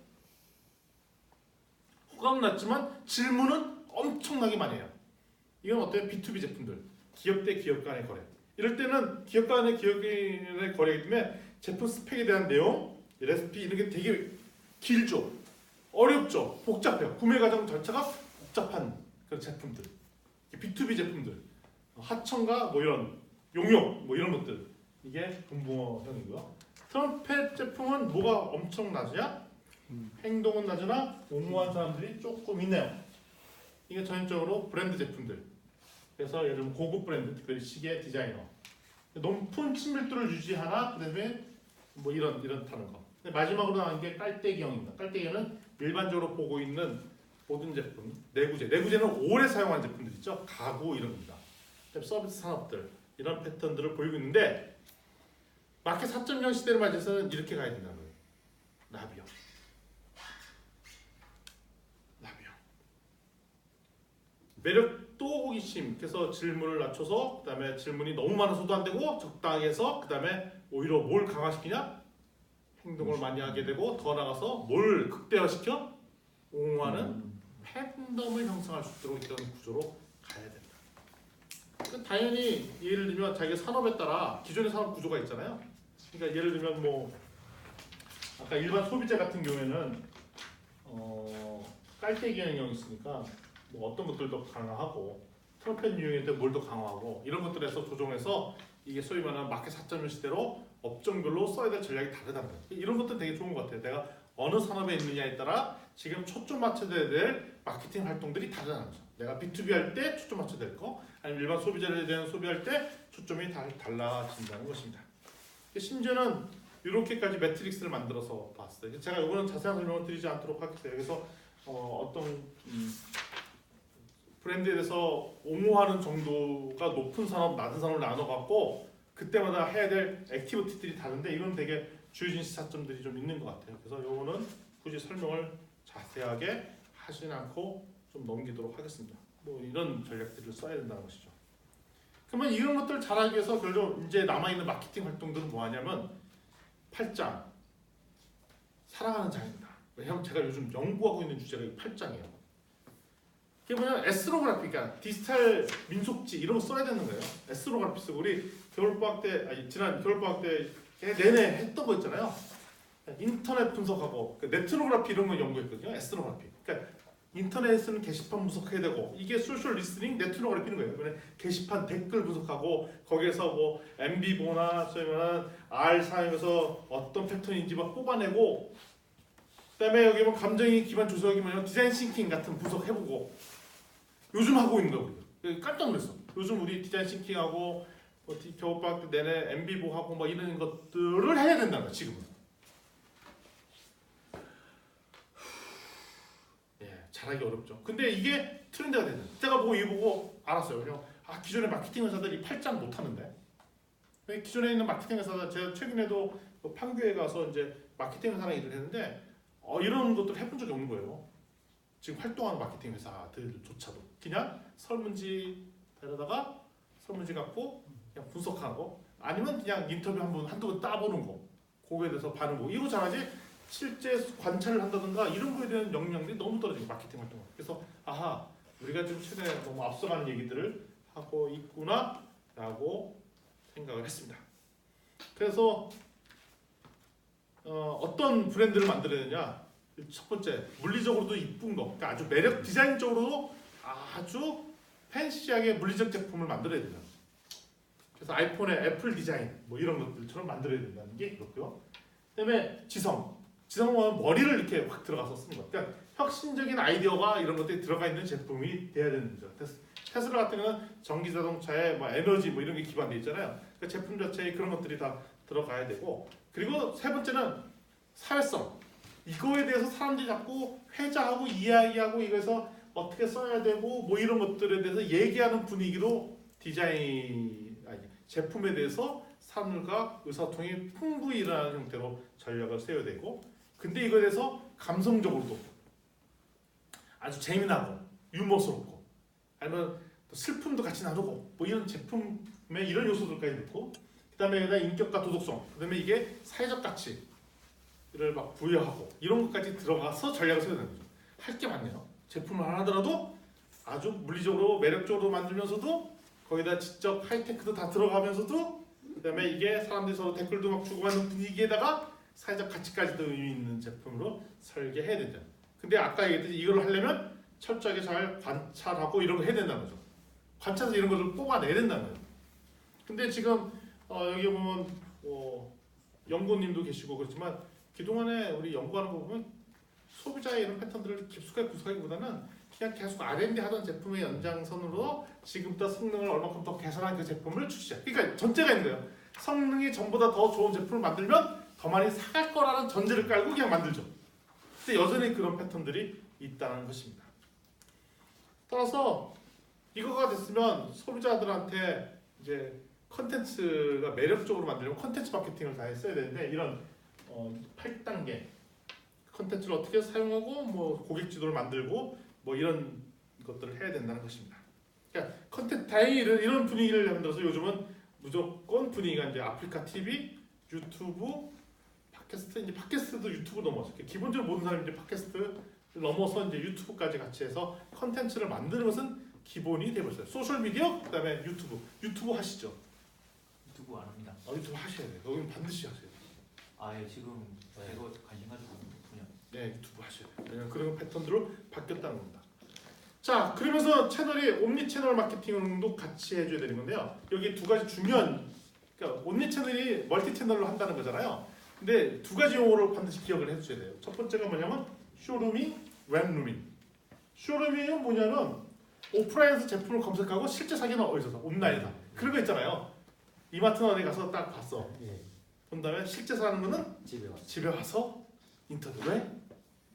호감은 낮지만 질문은 엄청나게 많이 해요. 이건 어때요? B2B 제품들. 기업 대 기업 간의 거래. 이럴 때는 기업 간의 거래이기 때문에 제품 스펙에 대한 내용, 레시피 이런 게 되게 길죠. 어렵죠. 복잡해요. 구매 과정 절차가 복잡한 그런 제품들. B2B 제품들. 하청과 뭐 이런 용역 뭐 이런 것들. 이게 군부형이고요. 트럼펫 제품은 뭐가 엄청 낮으냐? 행동은 낮으나 옹호한 사람들이 조금 있네요. 이게 전형적으로 브랜드 제품들. 그래서 예를 들면 고급 브랜드, 특별히 시계 디자이너. 높은 친밀도를 유지하나 그다음에 뭐 이런 다른 거. 마지막으로 나온 게 깔때기형입니다. 깔때기는 일반적으로 보고 있는 모든 제품, 내구재는 오래 사용한 제품들 있죠. 가구 이런 겁니다. 서비스 산업들 이런 패턴들을 보이고 있는데 마켓 4.0 시대를 맞이해서는 이렇게 가야 된다는 거예요. 나비형. 매력도 호기심. 그래서 질문을 낮춰서 그다음에 질문이 너무 많아서도 안 되고 적당히 해서 그다음에 오히려 뭘 강화시키냐? 행동을 많이 하게 되고 더 나가서 뭘 극대화시켜? 옹호하는 팬덤을 형성할 수 있도록 이런 구조로 가야 된다. 그러니까 당연히 예를 들면 자기가 산업에 따라 기존의 산업 구조가 있잖아요. 그러니까 예를 들면 뭐 아까 일반 소비자 같은 경우에는 깔때기형이 있으니까 뭐 어떤 것들도 강화하고 트럼펫 유형일 때 뭘 더 강화하고 이런 것들에서 조정해서 이게 소위 말하는 마켓 4.1 시대로 업종별로 써야 될 전략이 다르다는 거예요. 이런 것도 되게 좋은 것 같아요. 내가 어느 산업에 있느냐에 따라 지금 초점 맞춰야 될 마케팅 활동들이 다르다는 거죠. 내가 B2B 할 때 초점 맞춰야 될 거, 아니면 일반 소비자에 대한 소비할 때 초점이 달라진다는 것입니다. 심지어는 이렇게까지 매트릭스를 만들어서 봤어요. 제가 이거는 자세한 설명을 드리지 않도록 하겠어요. 그래서 어떤 브랜드에 대해서 옹호하는 정도가 높은 산업, 낮은 산업을 나눠갖고 그때마다 해야 될 액티비티들이 다른데 이건 되게 주요진 시사점들이 좀 있는 것 같아요. 그래서 이거는 굳이 설명을 자세하게 하진 않고 좀 넘기도록 하겠습니다. 뭐 이런 전략들을 써야 된다는 것이죠. 그러면 이런 것들을 잘하기 위해서 결국 이제 남아있는 마케팅 활동들은 뭐하냐면 8장 사랑하는 장입니다. 왜냐하면 제가 요즘 연구하고 있는 주제가 이 8장이에요. 그게 뭐냐면 에스로그래피, 그러니까 디지털 민속지 이런 거 써야 되는 거예요. 에스로그래피 쓰고 우리 겨울방학 때, 지난 겨울방학 때 내내 했던 거 있잖아요. 인터넷 분석하고 네트로그래피 이런 거 연구했거든요. 에스로그래피. 그러니까 인터넷은 게시판 분석해야 되고 이게 소셜 리스닝 네트로그래피는 거예요. 그러면 게시판 댓글 분석하고 거기에서 뭐 MB보나 소위면 R 사용해서 어떤 패턴인지 막 뽑아내고 그다음에 여기 뭐 감정이 기반 조작이 뭐냐 디자인 싱킹 같은 분석해보고 요즘 하고 있는 거예요. 우리가. 깜짝 놀랐어. 요즘 우리 디자인 싱킹하고 뭐 겨울방학 때 내내 MB보 하고 뭐 이런 것들을 해야 된다는 거야 지금은. 잘하기 어렵죠. 근데 이게 트렌드가 되는. 제가 보고 이거 보고 알았어요. 그냥 기존의 마케팅 회사들이 팔짱 못 하는데. 기존에 있는 마케팅 회사들 제가 최근에도 판교에 가서 이제 마케팅 회사랑 일을 했는데 이런 것들 해본 적이 없는 거예요. 지금 활동하는 마케팅 회사들조차도 그냥 설문지 데려다가 설문지 갖고 그냥 분석하고 아니면 그냥 인터뷰 한두 번 따보는 거. 그거에 대해서 반응 보고 이거 잘하지. 실제 관찰을 한다든가 이런 거에 대한 역량들이 너무 떨어지고 마케팅 활동. 그래서 우리가 좀 최근에 너무 앞서가는 얘기들을 하고 있구나라고 생각을 했습니다. 그래서 어떤 브랜드를 만들어야 되냐? 첫 번째 물리적으로도 이쁜 거, 그러니까 아주 매력 디자인적으로도 아주 팬시하게 물리적 제품을 만들어야 된다. 그래서 아이폰의 애플 디자인 뭐 이런 것들처럼 만들어야 된다는 게 그렇고요. 그다음에 지성은 머리를 이렇게 확 들어가서 쓰는 거. 그러니까 혁신적인 아이디어가 이런 것들이 들어가 있는 제품이 돼야 되는 거죠. 테슬라 같은 경우는 전기 자동차에 뭐 에너지 뭐 이런 게 기반돼 있잖아요. 그러니까 제품 자체에 그런 것들이 다 들어가야 되고 그리고 세 번째는 사회성. 이거에 대해서 사람들이 자꾸 회자하고 이야기하고 이거에서 어떻게 써야 되고 뭐 이런 것들에 대해서 얘기하는 분위기로 제품에 대해서 사람들과 의사소통이 풍부히 일어나는 형태로 전략을 세워야 되고 근데 이거에 대해서 감성적으로도 아주 재미나고 유머스럽고 아니면 또 슬픔도 같이 나누고 뭐 이런 제품의 이런 요소들까지 넣고 그다음에 인격과 도덕성 그다음에 이게 사회적 가치를 막 부여하고 이런 것까지 들어가서 전략을 세워야 되는 거죠. 할 게 많네요. 제품을 하나 하더라도 아주 물리적으로 매력적으로 만들면서도 거기다 지적 하이테크도 다 들어가면서도 그다음에 이게 사람들이 서로 댓글도 막 주고받는 분위기에다가 사회적 가치까지도 의미 있는 제품으로 설계해야 된다. 근데 아까 얘기했듯이 이걸 하려면 철저하게 잘 관찰하고 이런 거 해야 된다는 거죠. 관찰해서 이런 것을 뽑아내야 된다는 거예요. 근데 지금 여기 보면 연구님도 계시고 그렇지만 그동안에 우리 연구하는 거 보면 소비자의 이런 패턴들을 깊숙하게 구성하기보다는 그냥 계속 R&D 하던 제품의 연장선으로 지금부터 성능을 얼마큼 더 개선한 그 제품을 출시해. 그러니까 전제가 있는 거예요. 성능이 전보다 더 좋은 제품을 만들면 더 많이 사갈 거라는 전제를 깔고 그냥 만들죠. 근데 여전히 그런 패턴들이 있다는 것입니다. 따라서 이거가 됐으면 소비자들한테 이제 컨텐츠가 매력적으로 만들려면 컨텐츠 마케팅을 다 했어야 되는데 이런 8단계 컨텐츠를 어떻게 사용하고 뭐 고객 지도를 만들고 뭐 이런 것들을 해야 된다는 것입니다. 그러니까 컨텐츠 다행히 이런 분위기를 만들어서 요즘은 무조건 분위기가 이제 아프리카 TV, 유튜브, 팟캐스트 이제 팟캐스트도 유튜브 넘어서 기본적으로 모든 사람이 이제 팟캐스트를 넘어서 이제 유튜브까지 같이 해서 컨텐츠를 만드는 것은 기본이 되버렸어요. 소셜 미디어 그다음에 유튜브 하시죠? 유튜브 안 합니다. 유튜브 하셔야 돼요. 여기는 반드시 하셔야 돼요. 아예 지금 제가 관심 가지고 있는 분야. 네, 유튜브 하셔야 돼요. 왜냐면 그런 패턴으로 바뀌었다는 겁니다. 자, 그러면서 채널이 옴니 채널 마케팅도 같이 해줘야 되는 건데요. 여기 두 가지 중요한, 그러니까 옴니 채널이 멀티 채널로 한다는 거잖아요. 근데 두 가지 용어를 반드시 기억을 해주셔야 돼요. 첫 번째가 뭐냐면 쇼루밍, 웹루밍. 쇼루밍은 뭐냐면 오프라인에서 제품을 검색하고 실제 사기는 어디서 사? 온라인에서. 그런 거 있잖아요. 이마트 어디 가서 딱 봤어. 본 다음에 실제 사는 거는 집에 와서 인터넷 왜?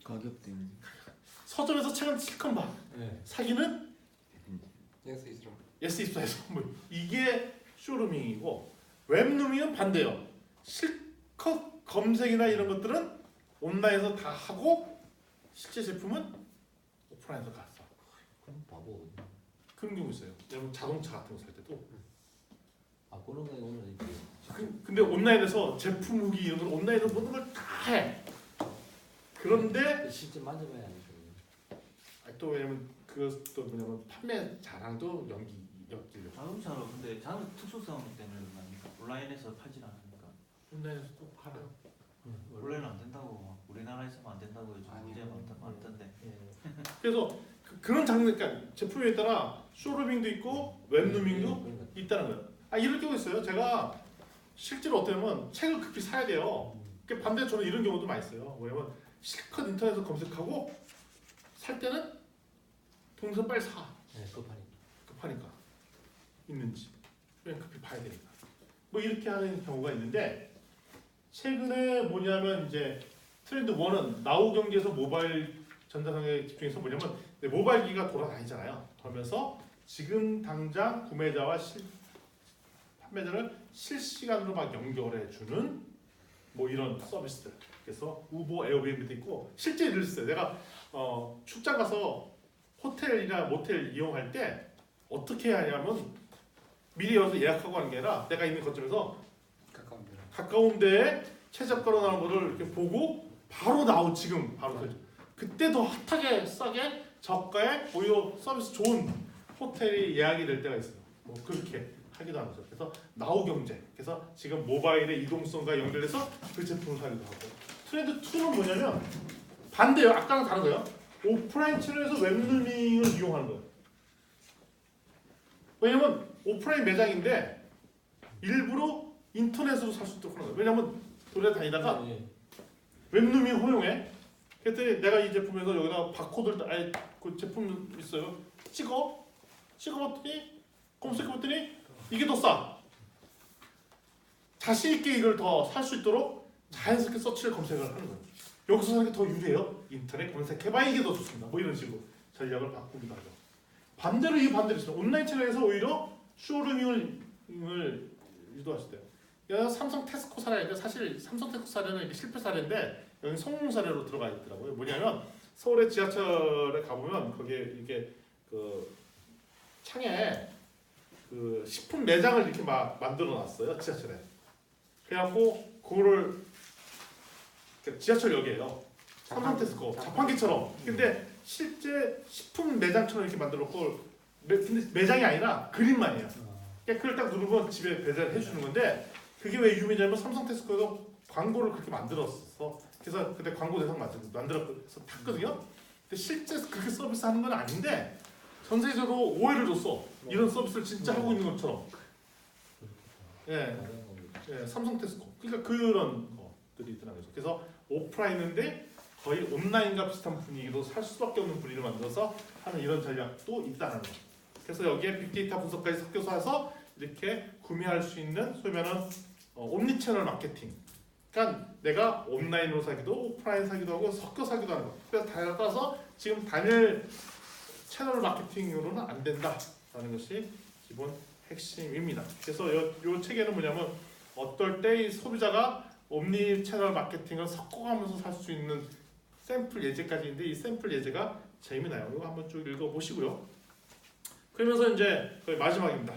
가격 때문에. 서점에서 책은 실컷 봐. 사기는 예스 입사해서 뭐 이게 쇼루밍이고 웹루밍은 반대요. 실컷 검색이나 이런 것들은 온라인에서 다 하고 실제 제품은 오프라인에서 갔어. 그럼 바보. 그런 경우 있어요. 여러분 자동차 같은 거 살 때도. 그런 거 오늘 이렇게. 근데 온라인에서 제품 후기 이런 걸 온라인으로 모든 걸 다 해. 그런데 실제 만져봐야 하니까. 또 왜냐면 그것도 뭐냐면 판매 자랑도 엮이려고. 자동차로 근데 자동 특수성 때문에 그런 거 아닙니까? 온라인에서 팔질 않으니까 온라인에서 또 팔아요. 원래는 안 된다고 막 우리나라에서만 안 된다고 요즘 아니요. 문제가 많던데. 예. 그래서 그런 장르, 그러니까 제품에 따라 쇼루밍도 있고 웹루밍도 그러니까 있다는 거예요. 이럴 경우 있어요. 제가 실제로 어떠냐면 책을 급히 사야 돼요. 그 반대로 저는 이런 경우도 많이 있어요. 뭐냐면 실컷 인터넷에서 검색하고 살 때는 동선 빨리 사. 예, 급하니까. 급하니까 있는지 그냥 급히 봐야 되니까 뭐 이렇게 하는 경우가 있는데 최근에 뭐냐면 이제 트렌드 1은 나우 경기에서 모바일 전자상에 집중해서 뭐냐면 모바일기가 돌아다니잖아요. 그러면서 지금 당장 구매자와 판매자를 실시간으로 막 연결해 주는 뭐 이런 서비스들. 그래서 우버, 에어비앤비도 있고 실제 일을 했어요. 내가 출장 가서 호텔이나 모텔 이용할 때 어떻게 해야 하냐면 미리 여기서 예약하고 하는 게 아니라 내가 있는 거점에서 가까운 데. 가까운 데에 최저가로 나오는 거를 이렇게 보고 바로 나오 지금 바로 그때 더 핫하게 싸게 저가에 오히려 서비스 좋은 호텔이 예약이 될 때가 있어요. 뭐 그렇게 하기도 하는 거죠. 그래서 나우 경제. 그래서 지금 모바일의 이동성과 연결해서 그 제품을 사기도 하고. 트렌드 2는 뭐냐면 반대예요. 아까랑 다른 거예요. 오프라인 채널에서 웹루밍을 이용하는 거예요. 왜냐면 오프라인 매장인데 일부러 인터넷으로 살 수 있도록 하는 거예요. 왜냐면 돌아다니다가 예. 웹루밍 허용해. 그랬더니 내가 이 제품에서 여기다 바코드를 아예 그 제품 있어요. 찍어봤더니 검색해봤더니 이게 더 싸. 자신 있게 이걸 더 살 수 있도록 자연스럽게 서치를 검색을 하는 거예요. 여기서 사는 게 더 유리해요. 인터넷 검색해봐 이게 더 좋습니다. 뭐 이런 식으로 전략을 바꾸기도 하죠. 반대로 있어요. 온라인 채널에서 오히려 쇼루밍을 유도하실 때요. 여기 삼성 테스코 사례인데 사실 삼성 테스코 사례는 이게 실패 사례인데 여기 성공 사례로 들어가 있더라고요. 뭐냐면 서울의 지하철에 가보면 거기에 이렇게 그 창에 그 식품 매장을 이렇게 막 만들어놨어요. 지하철에. 그래갖고 그거를 지하철역이에요. 삼성 테스코 자판기처럼. 근데 실제 식품 매장처럼 이렇게 만들었고 근데 매장이 아니라 그림만이에요. 그러니까 그걸 딱 누르면 집에 배달을 해주는 건데 그게 왜 유명하냐면 삼성 테스코에서 광고를 그렇게 만들었어. 그래서 그때 광고 대상 만들어서 탔거든요. 근데 실제 그렇게 서비스하는 건 아닌데 전 세계적으로 오해를 줬어. 이런 서비스를 진짜 하고 있는 것처럼. 예, 예, 삼성 테스코. 그러니까 그런 것들이 있더라고요. 그래서 오프라인인데 거의 온라인과 비슷한 분위기로 살 수밖에 없는 분위기를 만들어서 하는 이런 전략도 있다는 거. 그래서 여기에 빅데이터 분석까지 섞여서 해서 이렇게 구매할 수 있는 소위 말하는 옴니채널 마케팅. 그러니까 내가 온라인으로 사기도 오프라인 사기도 하고 섞여 사기도 하는 거. 그래서 따라서 지금 단일 채널 마케팅으로는 안 된다라는 것이 기본 핵심입니다. 그래서 이 책에는 뭐냐면 어떨 때 이 소비자가 옴니 채널 마케팅을 섞어가면서 살 수 있는 샘플 예제까지 있는데 이 샘플 예제가 재미나요. 이거 한번 쭉 읽어보시고요. 그러면서 이제 거의 마지막입니다.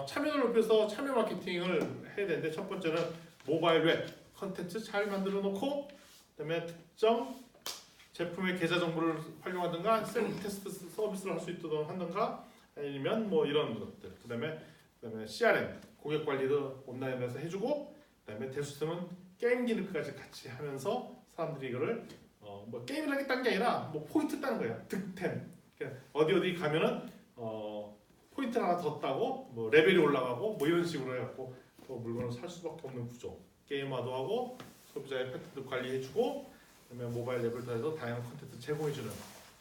참여를 높여서 참여 마케팅을 해야 되는데 첫 번째는 모바일 웹 컨텐츠 잘 만들어 놓고 그다음에 특정 제품의 계좌 정보를 활용하든가 셀프 테스트 서비스를 할 수 있도록 하든가 아니면 뭐 이런 것들. 그다음에 CRM 고객 관리도 온라인에서 해주고 그다음에 대수점은 게임 기능까지 같이 하면서 사람들이 이거를 뭐 게임을 하겠다는 게 아니라 뭐 포인트 따는 거예요. 득템. 그러니까 어디 가면은 포인트 하나 더 따고 뭐 레벨이 올라가고 뭐 이런 식으로 해갖고 물건을 살 수밖에 없는 구조. 게임화도 하고 소비자의 팩트도 관리해주고 그다음에 모바일 앱을 통해서 다양한 콘텐츠 제공해주는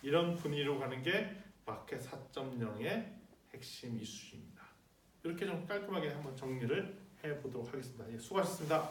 이런 분위기로 가는 게 마켓 4.0의 핵심 이슈입니다. 이렇게 좀 깔끔하게 한번 정리를 해보도록 하겠습니다. 예, 수고하셨습니다.